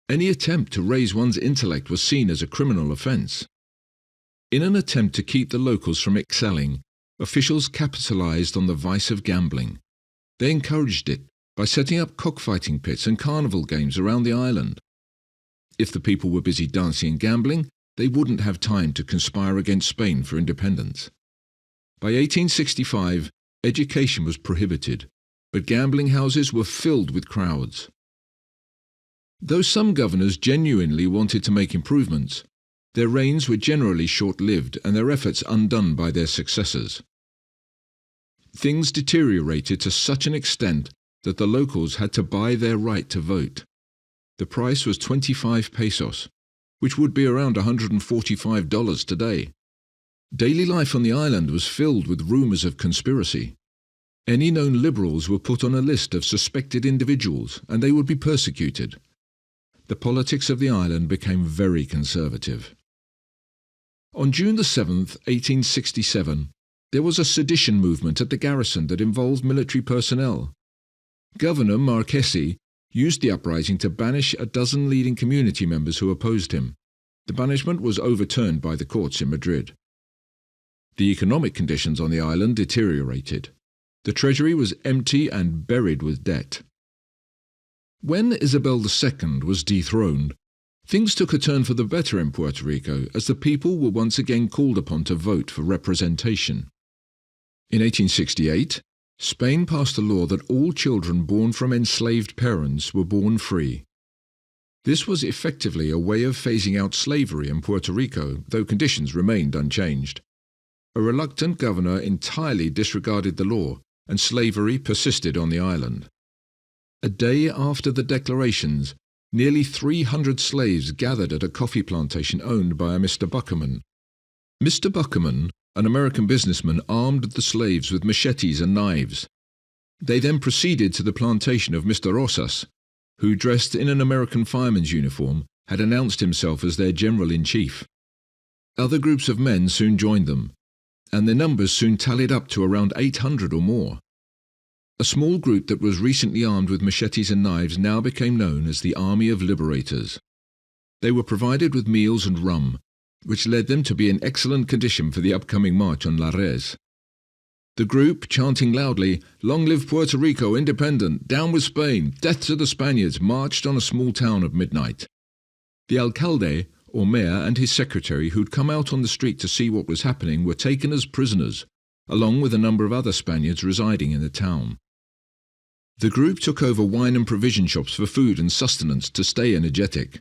Any attempt to raise one's intellect was seen as a criminal offense. In an attempt to keep the locals from excelling, officials capitalized on the vice of gambling. They encouraged it by setting up cockfighting pits and carnival games around the island. If the people were busy dancing and gambling, they wouldn't have time to conspire against Spain for independence. By 1865, Education was prohibited, but gambling houses were filled with crowds. Though some governors genuinely wanted to make improvements, their reigns were generally short-lived and their efforts undone by their successors. Things deteriorated to such an extent that the locals had to buy their right to vote. The price was 25 pesos, which would be around $145 today. Daily life on the island was filled with rumors of conspiracy. Any known liberals were put on a list of suspected individuals, and they would be persecuted. The politics of the island became very conservative. On June 7, 1867, there was a sedition movement at the garrison that involved military personnel. Governor Marquesi used the uprising to banish a dozen leading community members who opposed him. The banishment was overturned by the courts in Madrid. The economic conditions on the island deteriorated. The treasury was empty and buried with debt. When Isabel II was dethroned, things took a turn for the better in Puerto Rico as the people were once again called upon to vote for representation. In 1868, Spain passed a law that all children born from enslaved parents were born free. This was effectively a way of phasing out slavery in Puerto Rico, though conditions remained unchanged. A reluctant governor entirely disregarded the law, and slavery persisted on the island. A day after the declarations, nearly 300 slaves gathered at a coffee plantation owned by a Mr. Buckerman. Mr. Buckerman, an American businessman, armed the slaves with machetes and knives. They then proceeded to the plantation of Mr. Rosas, who, dressed in an American fireman's uniform, had announced himself as their general-in-chief. Other groups of men soon joined them, and their numbers soon tallied up to around 800 or more. A small group that was recently armed with machetes and knives now became known as the Army of Liberators. They were provided with meals and rum, which led them to be in excellent condition for the upcoming march on Lares. The group, chanting loudly, "Long live Puerto Rico, independent, down with Spain, death to the Spaniards," marched on a small town at midnight. The alcalde, or mayor, and his secretary, who'd come out on the street to see what was happening, were taken as prisoners, along with a number of other Spaniards residing in the town. The group took over wine and provision shops for food and sustenance to stay energetic.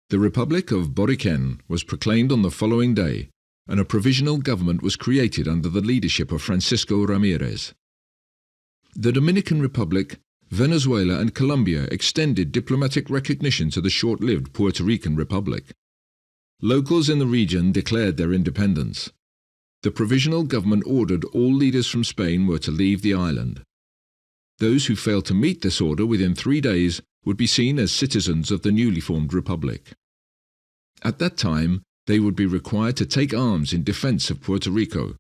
The Republic of Boriken was proclaimed on the following day, and a provisional government was created under the leadership of Francisco Ramirez. The Dominican Republic, Venezuela and Colombia extended diplomatic recognition to the short-lived Puerto Rican Republic. Locals in the region declared their independence. The provisional government ordered all leaders from Spain were to leave the island. Those who failed to meet this order within 3 days would be seen as citizens of the newly formed republic. At that time, they would be required to take arms in defense of Puerto Rico.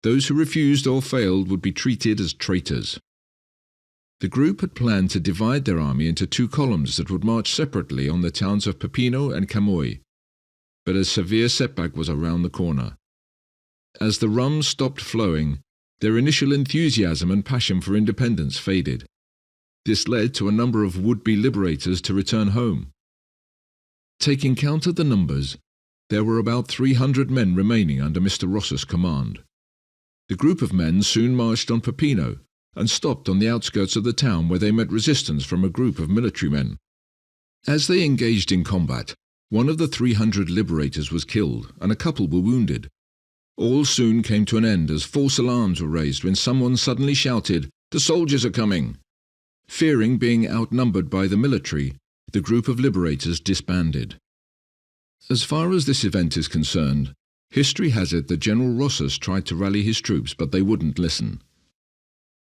Those who refused or failed would be treated as traitors. The group had planned to divide their army into 2 columns that would march separately on the towns of Pepino and Camoy, but a severe setback was around the corner. As the rum stopped flowing, their initial enthusiasm and passion for independence faded. This led to a number of would-be liberators to return home. Taking count of the numbers, there were about 300 men remaining under Mr. Rosas' command. The group of men soon marched on Pepino and stopped on the outskirts of the town, where they met resistance from a group of military men. As they engaged in combat, one of the 300 liberators was killed and a couple were wounded. All soon came to an end as false alarms were raised when someone suddenly shouted, "The soldiers are coming!" Fearing being outnumbered by the military, the group of liberators disbanded. As far as this event is concerned, history has it that General Rosas tried to rally his troops, but they wouldn't listen.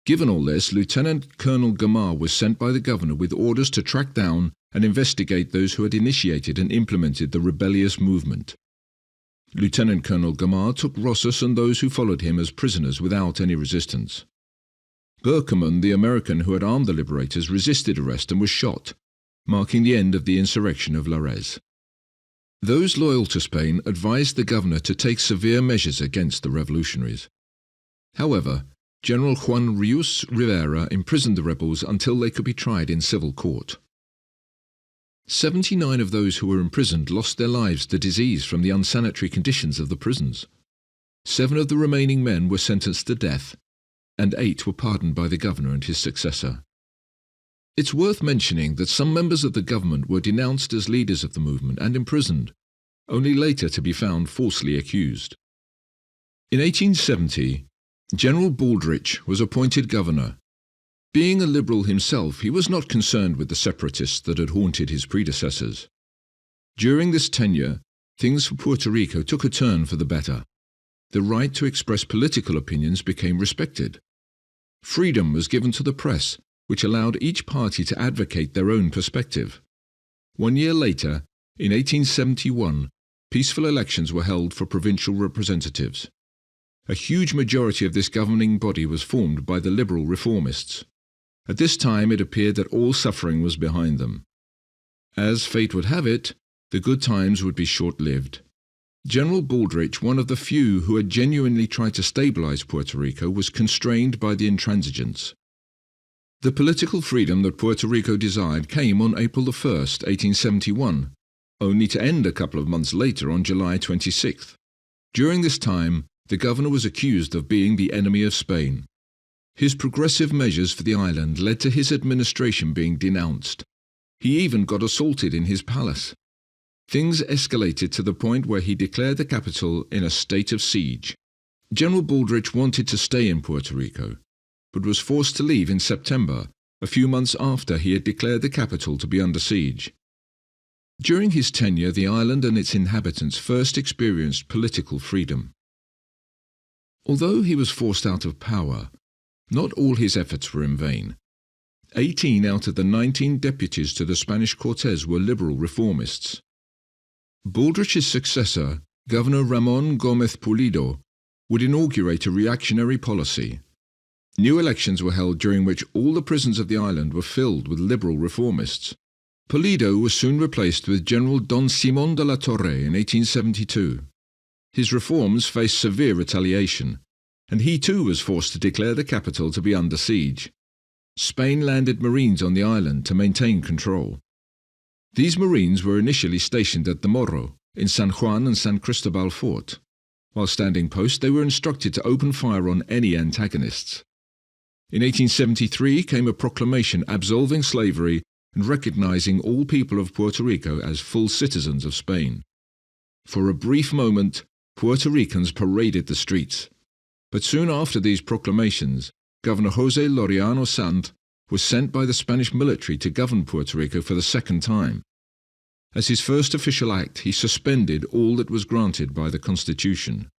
Given all this, Lieutenant Colonel Gamar was sent by the governor with orders to track down and investigate those who had initiated and implemented the rebellious movement. Lieutenant Colonel Gamar took Rosas and those who followed him as prisoners without any resistance. Berkeman, the American who had armed the liberators, resisted arrest and was shot, marking the end of the insurrection of Lares. Those loyal to Spain advised the governor to take severe measures against the revolutionaries. However, General Juan Rivera imprisoned the rebels until they could be tried in civil court. 79 of those who were imprisoned lost their lives to disease from the unsanitary conditions of the prisons. 7 of the remaining men were sentenced to death, and 8 were pardoned by the governor and his successor. It's worth mentioning that some members of the government were denounced as leaders of the movement and imprisoned, only later to be found falsely accused. In 1870, General Baldrich was appointed governor. Being a liberal himself, he was not concerned with the separatists that had haunted his predecessors. During this tenure, things for Puerto Rico took a turn for the better. The right to express political opinions became respected. Freedom was given to the press, which allowed each party to advocate their own perspective. 1 year later, in 1871, peaceful elections were held for provincial representatives. A huge majority of this governing body was formed by the liberal reformists. At this time it appeared that all suffering was behind them. As fate would have it, the good times would be short-lived. General Baldrich, one of the few who had genuinely tried to stabilize Puerto Rico, was constrained by the intransigents. The political freedom that Puerto Rico desired came on April 1, 1871, only to end a couple of months later on July 26th. During this time, the governor was accused of being the enemy of Spain. His progressive measures for the island led to his administration being denounced. He even got assaulted in his palace. Things escalated to the point where he declared the capital in a state of siege. General Baldrich wanted to stay in Puerto Rico, but was forced to leave in September, a few months after he had declared the capital to be under siege. During his tenure, the island and its inhabitants first experienced political freedom. Although he was forced out of power, not all his efforts were in vain. 18 out of the 19 deputies to the Spanish Cortes were liberal reformists. Baldrich's successor, Governor Ramón Gómez Pulido, would inaugurate a reactionary policy. New elections were held during which all the prisons of the island were filled with liberal reformists. Pulido was soon replaced with General Don Simón de la Torre in 1872. His reforms faced severe retaliation, and he too was forced to declare the capital to be under siege. Spain landed Marines on the island to maintain control. These Marines were initially stationed at the Morro, in San Juan and San Cristobal Fort. While standing post, they were instructed to open fire on any antagonists. In 1873 came a proclamation absolving slavery and recognizing all people of Puerto Rico as full citizens of Spain. For a brief moment, Puerto Ricans paraded the streets. But soon after these proclamations, Governor José Laureano Sanz was sent by the Spanish military to govern Puerto Rico for the second time. As his first official act, he suspended all that was granted by the Constitution.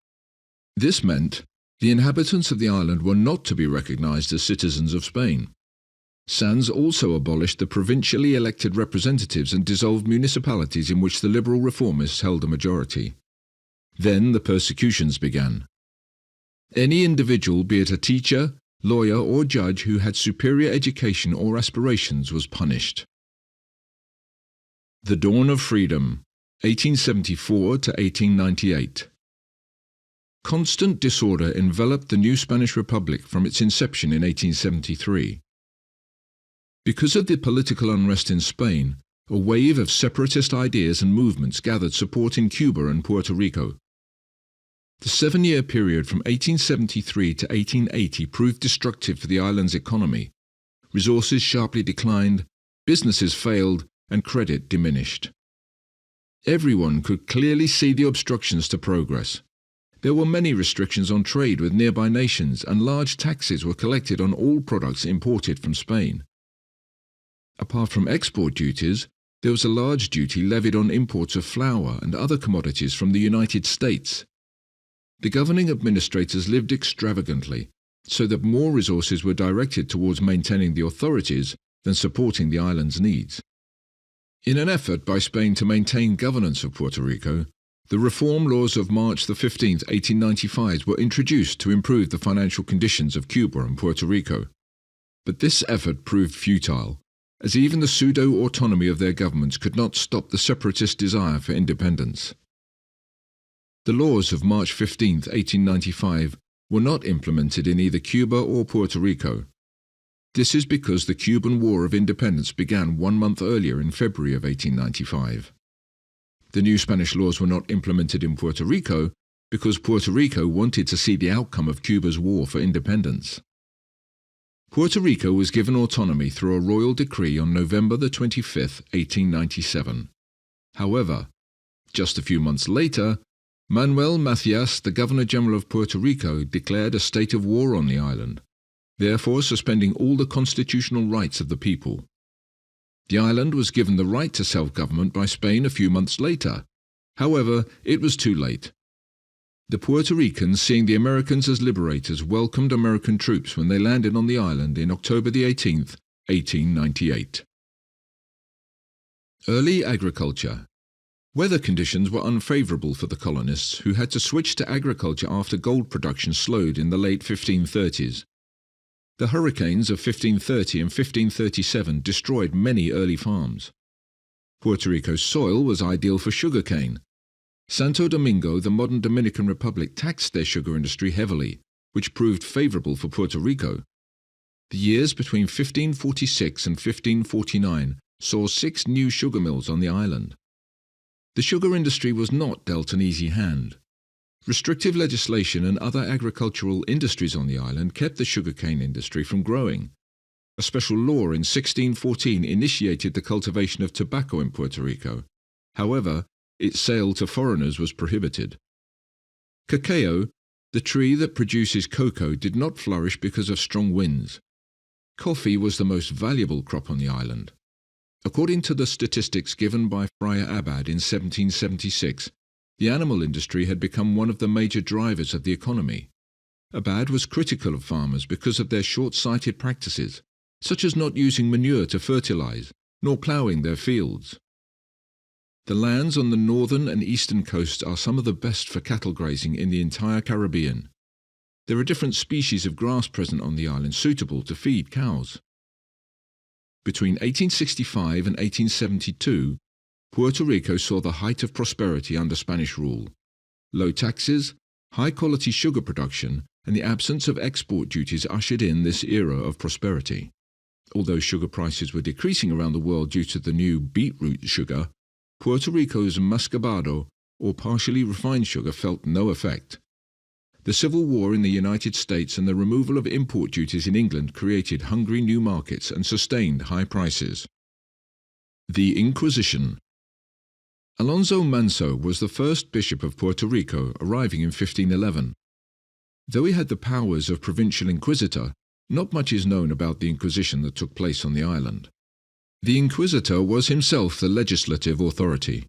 This meant the inhabitants of the island were not to be recognized as citizens of Spain. Sanz also abolished the provincially elected representatives and dissolved municipalities in which the liberal reformists held a majority. Then the persecutions began. Any individual, be it a teacher, lawyer or judge who had superior education or aspirations, was punished. The Dawn of Freedom, 1874 to 1898. Constant disorder enveloped the new Spanish Republic from its inception in 1873. Because of the political unrest in Spain, a wave of separatist ideas and movements gathered support in Cuba and Puerto Rico. The 7-year period from 1873 to 1880 proved destructive for the island's economy. Resources sharply declined, businesses failed, and credit diminished. Everyone could clearly see the obstructions to progress. There were many restrictions on trade with nearby nations, and large taxes were collected on all products imported from Spain. Apart from export duties, there was a large duty levied on imports of flour and other commodities from the United States. The governing administrators lived extravagantly, so that more resources were directed towards maintaining the authorities than supporting the island's needs. In an effort by Spain to maintain governance of Puerto Rico, the reform laws of March 15, 1895 were introduced to improve the financial conditions of Cuba and Puerto Rico. But this effort proved futile, as even the pseudo-autonomy of their governments could not stop the separatist desire for independence. The laws of March 15, 1895 were not implemented in either Cuba or Puerto Rico. This is because the Cuban War of Independence began 1 month earlier in February of 1895. The new Spanish laws were not implemented in Puerto Rico because Puerto Rico wanted to see the outcome of Cuba's war for independence. Puerto Rico was given autonomy through a royal decree on November the 25th, 1897. However, just a few months later, Manuel Macias, the Governor-General of Puerto Rico, declared a state of war on the island, therefore suspending all the constitutional rights of the people. The island was given the right to self-government by Spain a few months later. However, it was too late. The Puerto Ricans, seeing the Americans as liberators, welcomed American troops when they landed on the island in October the 18th, 1898. Early agriculture. Weather conditions were unfavorable for the colonists, who had to switch to agriculture after gold production slowed in the late 1530s. The hurricanes of 1530 and 1537 destroyed many early farms. Puerto Rico's soil was ideal for sugarcane. Santo Domingo, the modern Dominican Republic, taxed their sugar industry heavily, which proved favorable for Puerto Rico. The years between 1546 and 1549 saw 6 new sugar mills on the island. The sugar industry was not dealt an easy hand. Restrictive legislation and other agricultural industries on the island kept the sugarcane industry from growing. A special law in 1614 initiated the cultivation of tobacco in Puerto Rico. However, its sale to foreigners was prohibited. Cacao, the tree that produces cocoa, did not flourish because of strong winds. Coffee was the most valuable crop on the island. According to the statistics given by Friar Abad in 1776, the animal industry had become one of the major drivers of the economy. Abad was critical of farmers because of their short-sighted practices, such as not using manure to fertilize, nor ploughing their fields. The lands on the northern and eastern coasts are some of the best for cattle grazing in the entire Caribbean. There are different species of grass present on the island suitable to feed cows. Between 1865 and 1872, Puerto Rico saw the height of prosperity under Spanish rule. Low taxes, high-quality sugar production, and the absence of export duties ushered in this era of prosperity. Although sugar prices were decreasing around the world due to the new beetroot sugar, Puerto Rico's muscovado, or partially refined sugar, felt no effect. The Civil War in the United States and the removal of import duties in England created hungry new markets and sustained high prices. The Inquisition. Alonso Manso was the first bishop of Puerto Rico, arriving in 1511. Though he had the powers of provincial inquisitor, not much is known about the Inquisition that took place on the island. The inquisitor was himself the legislative authority.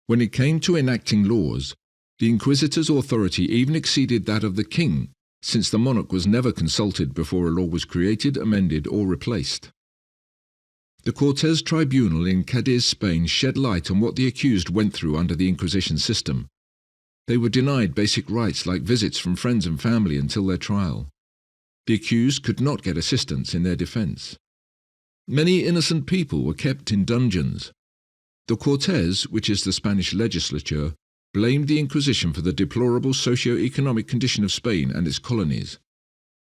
When it came to enacting laws, the inquisitor's authority even exceeded that of the king, since the monarch was never consulted before a law was created, amended, or replaced. The Cortes Tribunal in Cadiz, Spain, shed light on what the accused went through under the Inquisition system. They were denied basic rights like visits from friends and family until their trial. The accused could not get assistance in their defense. Many innocent people were kept in dungeons. The Cortes, which is the Spanish legislature, blamed the Inquisition for the deplorable socio-economic condition of Spain and its colonies.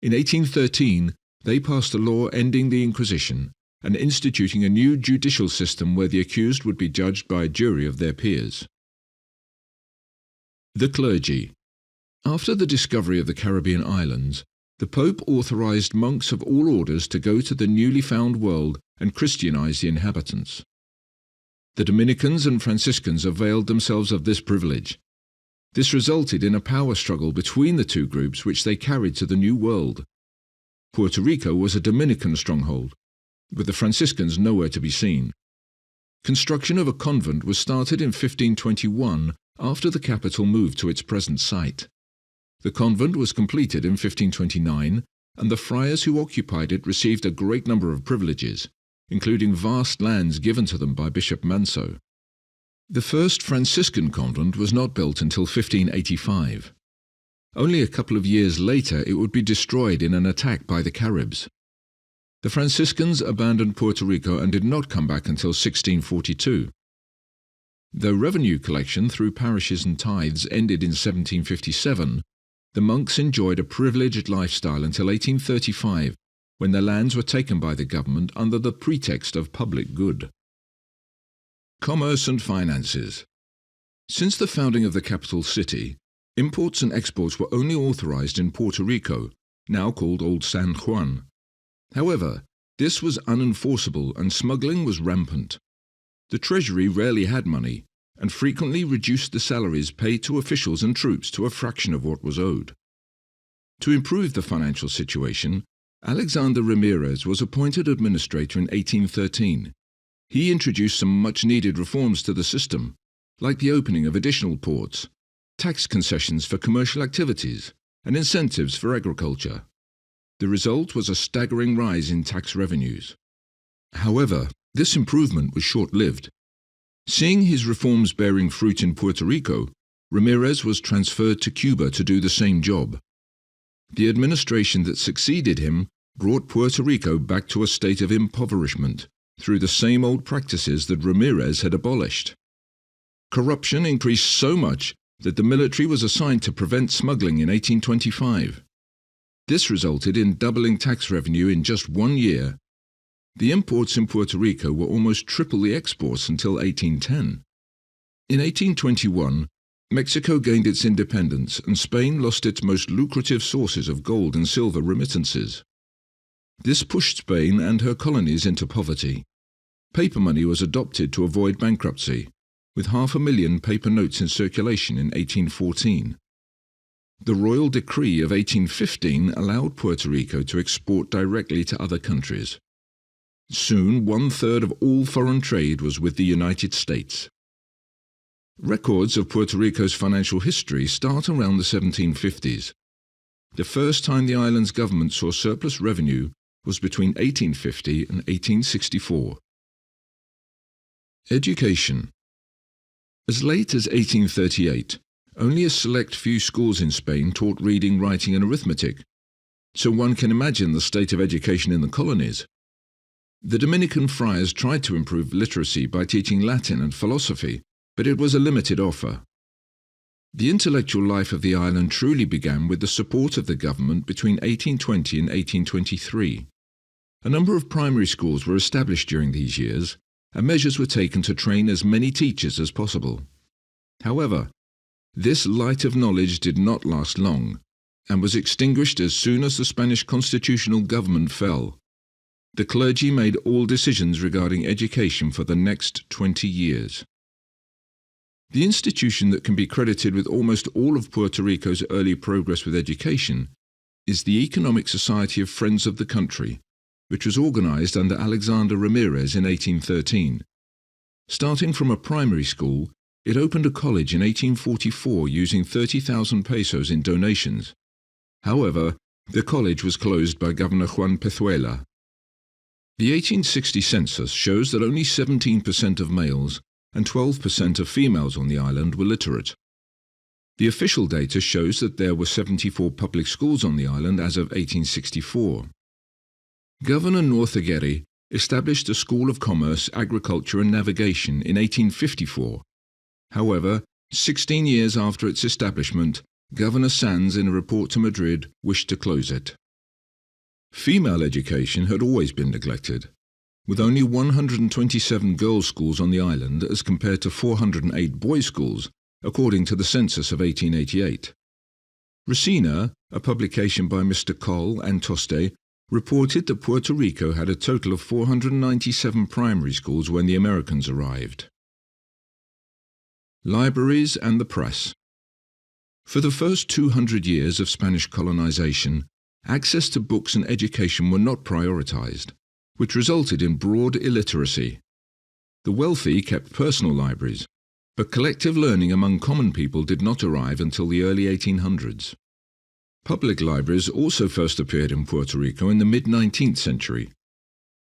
In 1813, they passed a law ending the Inquisition and instituting a new judicial system where the accused would be judged by a jury of their peers. The clergy. After the discovery of the Caribbean islands, the Pope authorized monks of all orders to go to the newly found world and Christianize the inhabitants. The Dominicans and Franciscans availed themselves of this privilege. This resulted in a power struggle between the two groups which they carried to the New World. Puerto Rico was a Dominican stronghold, with the Franciscans nowhere to be seen. Construction of a convent was started in 1521 after the capital moved to its present site. The convent was completed in 1529, and the friars who occupied it received a great number of privileges, including vast lands given to them by Bishop Manso. The first Franciscan convent was not built until 1585. Only a couple of years later it would be destroyed in an attack by the Caribs. The Franciscans abandoned Puerto Rico and did not come back until 1642. Though revenue collection through parishes and tithes ended in 1757, the monks enjoyed a privileged lifestyle until 1835, when their lands were taken by the government under the pretext of public good. Commerce and finances. Since the founding of the capital city, imports and exports were only authorized in Puerto Rico, now called Old San Juan. However, this was unenforceable and smuggling was rampant. The Treasury rarely had money and frequently reduced the salaries paid to officials and troops to a fraction of what was owed. To improve the financial situation, Alexander Ramirez was appointed administrator in 1813. He introduced some much-needed reforms to the system, like the opening of additional ports, tax concessions for commercial activities, and incentives for agriculture. The result was a staggering rise in tax revenues. However, this improvement was short-lived. Seeing his reforms bearing fruit in Puerto Rico, Ramirez was transferred to Cuba to do the same job. The administration that succeeded him brought Puerto Rico back to a state of impoverishment through the same old practices that Ramirez had abolished. Corruption increased so much that the military was assigned to prevent smuggling in 1825. This resulted in doubling tax revenue in just 1 year. The imports in Puerto Rico were almost triple the exports until 1810. In 1821, Mexico gained its independence and Spain lost its most lucrative sources of gold and silver remittances. This pushed Spain and her colonies into poverty. Paper money was adopted to avoid bankruptcy, with 500,000 paper notes in circulation in 1814. The Royal Decree of 1815 allowed Puerto Rico to export directly to other countries. Soon, 1/3 of all foreign trade was with the United States. Records of Puerto Rico's financial history start around the 1750s. The first time the island's government saw surplus revenue was between 1850 and 1864. Education. As late as 1838, only a select few schools in Spain taught reading, writing and arithmetic, so one can imagine the state of education in the colonies. The Dominican friars tried to improve literacy by teaching Latin and philosophy, but it was a limited offer. The intellectual life of the island truly began with the support of the government between 1820 and 1823. A number of primary schools were established during these years, and measures were taken to train as many teachers as possible. However, this light of knowledge did not last long, and was extinguished as soon as the Spanish constitutional government fell. The clergy made all decisions regarding education for the next 20 years. The institution that can be credited with almost all of Puerto Rico's early progress with education is the Economic Society of Friends of the Country, which was organized under Alexander Ramirez in 1813. Starting from a primary school, it opened a college in 1844 using 30,000 pesos in donations. However, the college was closed by Governor Juan. The 1860 census shows that only 17% of males and 12% of females on the island were literate. The official data shows that there were 74 public schools on the island as of 1864. Governor Northagueri established a School of Commerce, Agriculture and Navigation in 1854. However, 16 years after its establishment, Governor Sanz, in a report to Madrid, wished to close it. Female education had always been neglected, with only 127 girls' schools on the island as compared to 408 boys' schools, according to the census of 1888. Racina, a publication by Mr. Coll and Toste, reported that Puerto Rico had a total of 497 primary schools when the Americans arrived. Libraries and the press. For the first 200 years of Spanish colonization, access to books and education were not prioritized, which resulted in broad illiteracy. The wealthy kept personal libraries, but collective learning among common people did not arrive until the early 1800s. Public libraries also first appeared in Puerto Rico in the mid-19th century.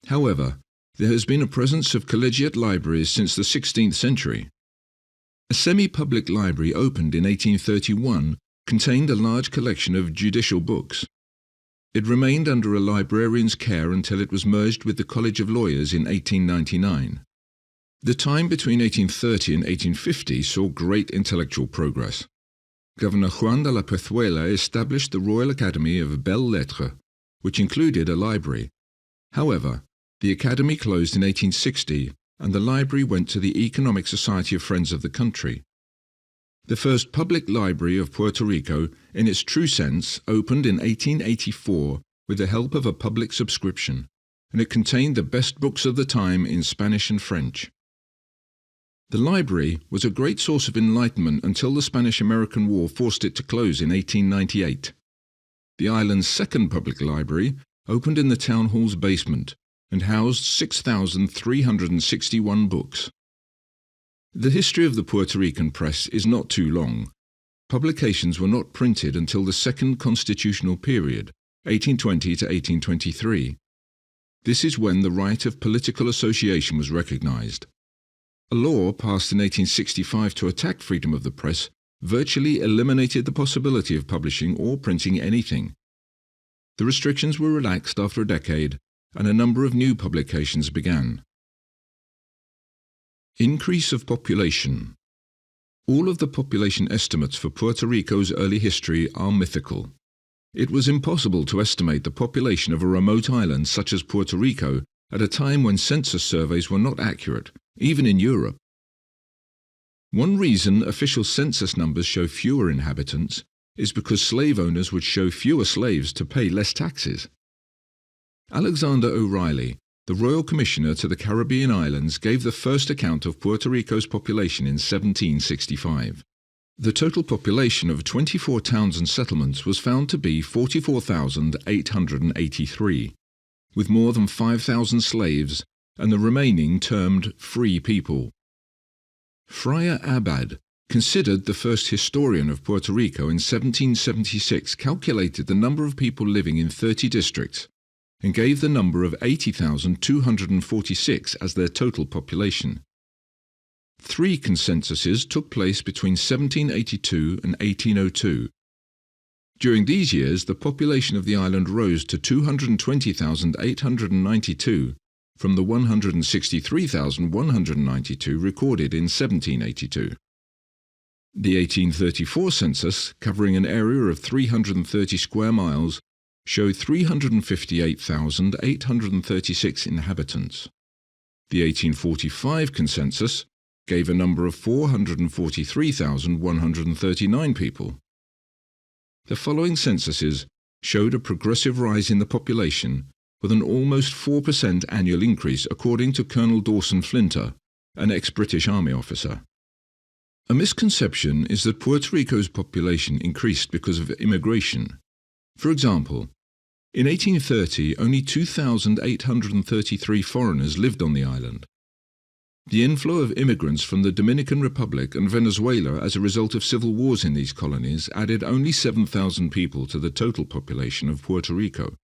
However, there has been a presence of collegiate libraries since the 16th century. A semi-public library opened in 1831 contained a large collection of judicial books. It remained under a librarian's care until it was merged with the College of Lawyers in 1899. The time between 1830 and 1850 saw great intellectual progress. Governor Juan de la Pezuela established the Royal Academy of Belles Lettres, which included a library. However, the academy closed in 1860 and the library went to the Economic Society of Friends of the Country. The first public library of Puerto Rico, in its true sense, opened in 1884 with the help of a public subscription, and it contained the best books of the time in Spanish and French. The library was a great source of enlightenment until the Spanish-American War forced it to close in 1898. The island's second public library opened in the town hall's basement and housed 6,361 books. The history of the Puerto Rican press is not too long. Publications were not printed until the second constitutional period, 1820 to 1823. This is when the right of political association was recognized. A law passed in 1865 to attack freedom of the press virtually eliminated the possibility of publishing or printing anything. The restrictions were relaxed after a decade, and a number of new publications began. Increase of population. All of the population estimates for Puerto Rico's early history are mythical. It was impossible to estimate the population of a remote island such as Puerto Rico at a time when census surveys were not accurate, even in Europe. One reason official census numbers show fewer inhabitants is because slave owners would show fewer slaves to pay less taxes. Alexander O'Reilly, the Royal Commissioner to the Caribbean Islands, gave the first account of Puerto Rico's population in 1765. The total population of 24 towns and settlements was found to be 44,883, with more than 5,000 slaves and the remaining termed free people. Friar Abad, considered the first historian of Puerto Rico in 1776, calculated the number of people living in 30 districts and gave the number of 80,246 as their total population. 3 consensuses took place between 1782 and 1802. During these years, the population of the island rose to 220,892 from the 163,192 recorded in 1782. The 1834 census, covering an area of 330 square miles, showed 358,836 inhabitants. The 1845 consensus gave a number of 443,139 people. The following censuses showed a progressive rise in the population, with an almost 4% annual increase according to Colonel Dawson Flinter, an ex-British Army officer. A misconception is that Puerto Rico's population increased because of immigration. For example, in 1830 only 2,833 foreigners lived on the island. The inflow of immigrants from the Dominican Republic and Venezuela as a result of civil wars in these colonies added only 7,000 people to the total population of Puerto Rico.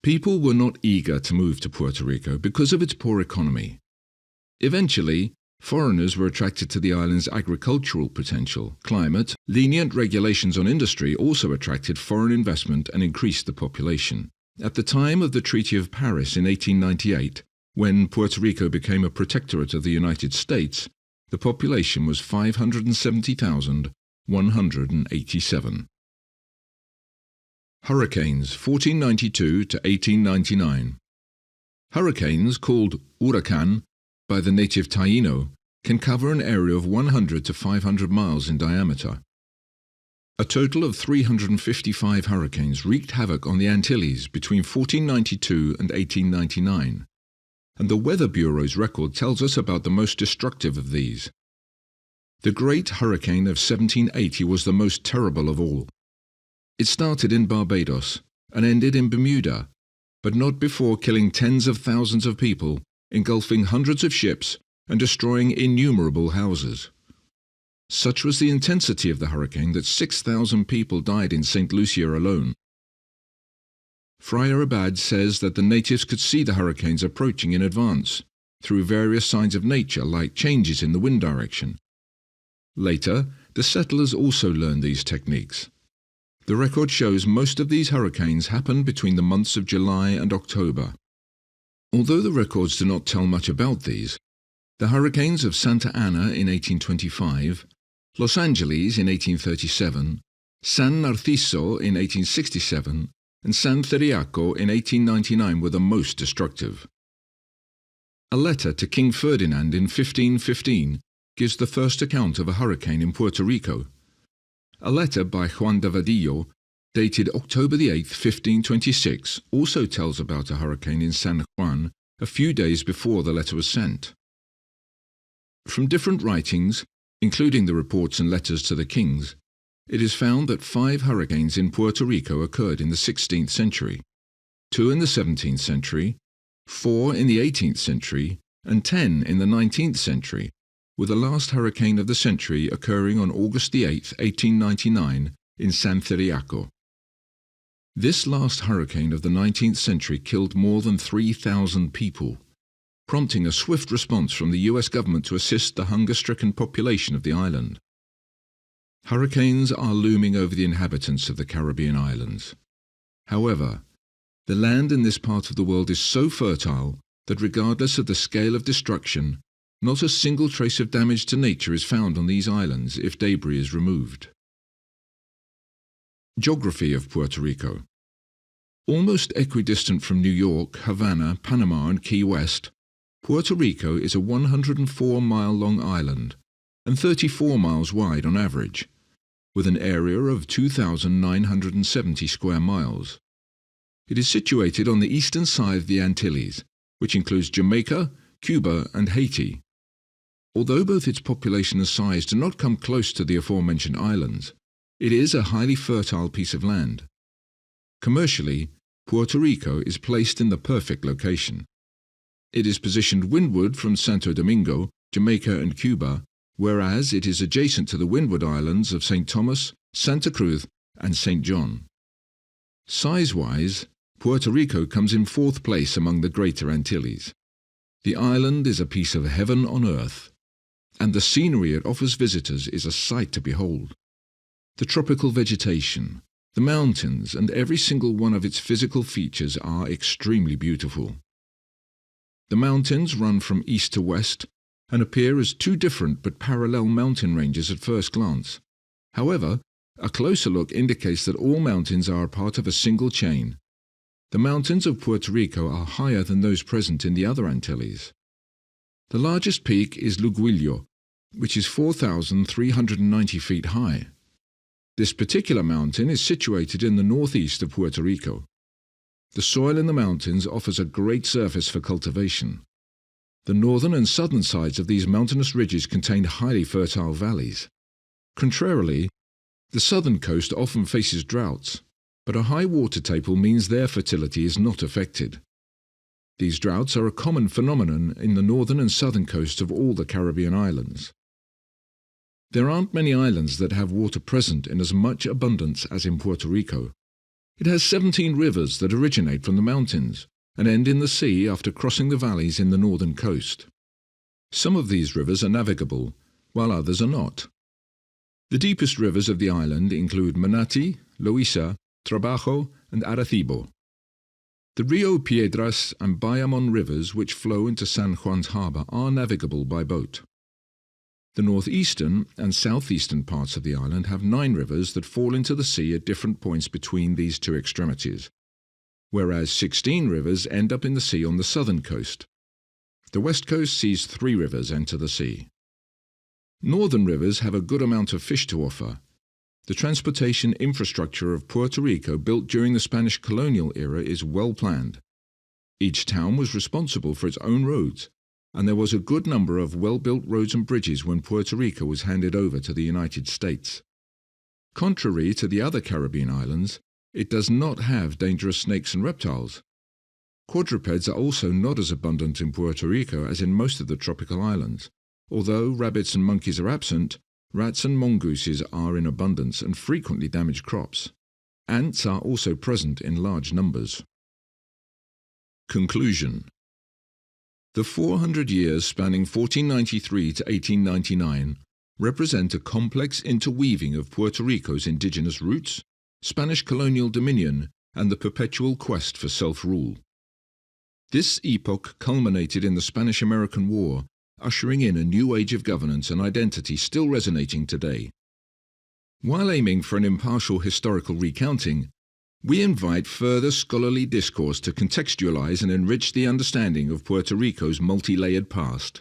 People were not eager to move to Puerto Rico because of its poor economy. Eventually, foreigners were attracted to the island's agricultural potential, climate. Lenient regulations on industry also attracted foreign investment and increased the population. At the time of the Treaty of Paris in 1898, when Puerto Rico became a protectorate of the United States, the population was 570,187. Hurricanes 1492 to 1899. Hurricanes, called huracán by the native Taino, can cover an area of 100 to 500 miles in diameter. A total of 355 hurricanes wreaked havoc on the Antilles between 1492 and 1899, and the Weather Bureau's record tells us about the most destructive of these. The Great Hurricane of 1780 was the most terrible of all. It started in Barbados and ended in Bermuda, but not before killing tens of thousands of people, engulfing hundreds of ships, and destroying innumerable houses. Such was the intensity of the hurricane that 6,000 people died in St. Lucia alone. Friar Abad says that the natives could see the hurricanes approaching in advance, through various signs of nature like changes in the wind direction. Later, the settlers also learned these techniques. The record shows most of these hurricanes happened between the months of July and October. Although the records do not tell much about these, the hurricanes of Santa Ana in 1825, Los Angeles in 1837, San Narciso in 1867, and San Ciriaco in 1899 were the most destructive. A letter to King Ferdinand in 1515 gives the first account of a hurricane in Puerto Rico. A letter by Juan de Vadillo dated October 8, 1526, also tells about a hurricane in San Juan a few days before the letter was sent. From different writings, including the reports and letters to the kings, it is found that 5 hurricanes in Puerto Rico occurred in the 16th century, 2 in the 17th century, 4 in the 18th century, and 10 in the 19th century, with the last hurricane of the century occurring on August 8, 1899, in San Ciriaco. This last hurricane of the 19th century killed more than 3,000 people, prompting a swift response from the US government to assist the hunger-stricken population of the island. Hurricanes are looming over the inhabitants of the Caribbean islands. However, the land in this part of the world is so fertile that regardless of the scale of destruction, not a single trace of damage to nature is found on these islands if debris is removed. Geography of Puerto Rico. Almost equidistant from New York, Havana, Panama and Key West, Puerto Rico is a 104-mile-long island and 34 miles wide on average, with an area of 2,970 square miles. It is situated on the eastern side of the Antilles, which includes Jamaica, Cuba and Haiti. Although both its population and size do not come close to the aforementioned islands, it is a highly fertile piece of land. Commercially, Puerto Rico is placed in the perfect location. It is positioned windward from Santo Domingo, Jamaica and Cuba, whereas it is adjacent to the windward islands of St. Thomas, Santa Cruz and St. John. Size-wise, Puerto Rico comes in 4th place among the Greater Antilles. The island is a piece of heaven on earth, and the scenery it offers visitors is a sight to behold. The tropical vegetation, the mountains, and every single one of its physical features are extremely beautiful. The mountains run from east to west and appear as 2 different but parallel mountain ranges at first glance. However, a closer look indicates that all mountains are a part of a single chain. The mountains of Puerto Rico are higher than those present in the other Antilles. The largest peak is Luguillo, which is 4,390 feet high. This particular mountain is situated in the northeast of Puerto Rico. The soil in the mountains offers a great surface for cultivation. The northern and southern sides of these mountainous ridges contain highly fertile valleys. Contrarily, the southern coast often faces droughts, but a high water table means their fertility is not affected. These droughts are a common phenomenon in the northern and southern coasts of all the Caribbean islands. There aren't many islands that have water present in as much abundance as in Puerto Rico. It has 17 rivers that originate from the mountains and end in the sea after crossing the valleys in the northern coast. Some of these rivers are navigable, while others are not. The deepest rivers of the island include Manati, Loíza, Trabajo and Arecibo. The Rio Piedras and Bayamon rivers, which flow into San Juan's harbour, are navigable by boat. The northeastern and southeastern parts of the island have 9 rivers that fall into the sea at different points between these 2 extremities, whereas 16 rivers end up in the sea on the southern coast. The west coast sees 3 rivers enter the sea. Northern rivers have a good amount of fish to offer. The transportation infrastructure of Puerto Rico, built during the Spanish colonial era, is well planned. Each town was responsible for its own roads, and there was a good number of well-built roads and bridges when Puerto Rico was handed over to the United States. Contrary to the other Caribbean islands, it does not have dangerous snakes and reptiles. Quadrupeds are also not as abundant in Puerto Rico as in most of the tropical islands. Although rabbits and monkeys are absent, rats and mongooses are in abundance and frequently damage crops. Ants are also present in large numbers. Conclusion. The 400 years spanning 1493 to 1899 represent a complex interweaving of Puerto Rico's indigenous roots, Spanish colonial dominion, and the perpetual quest for self-rule. This epoch culminated in the Spanish-American War, ushering in a new age of governance and identity still resonating today. While aiming for an impartial historical recounting, we invite further scholarly discourse to contextualize and enrich the understanding of Puerto Rico's multi-layered past.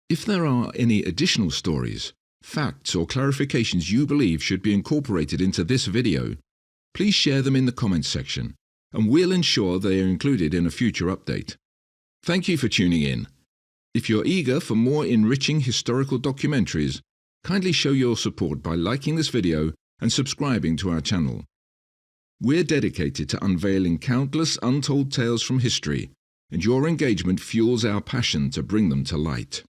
If there are any additional stories, facts or clarifications you believe should be incorporated into this video, Please share them in the comments section, and we'll ensure they are included in a future update. Thank you for tuning in. If you're eager for more enriching historical documentaries, kindly show your support by liking this video and subscribing to our channel. We're dedicated to unveiling countless untold tales from history, and your engagement fuels our passion to bring them to light.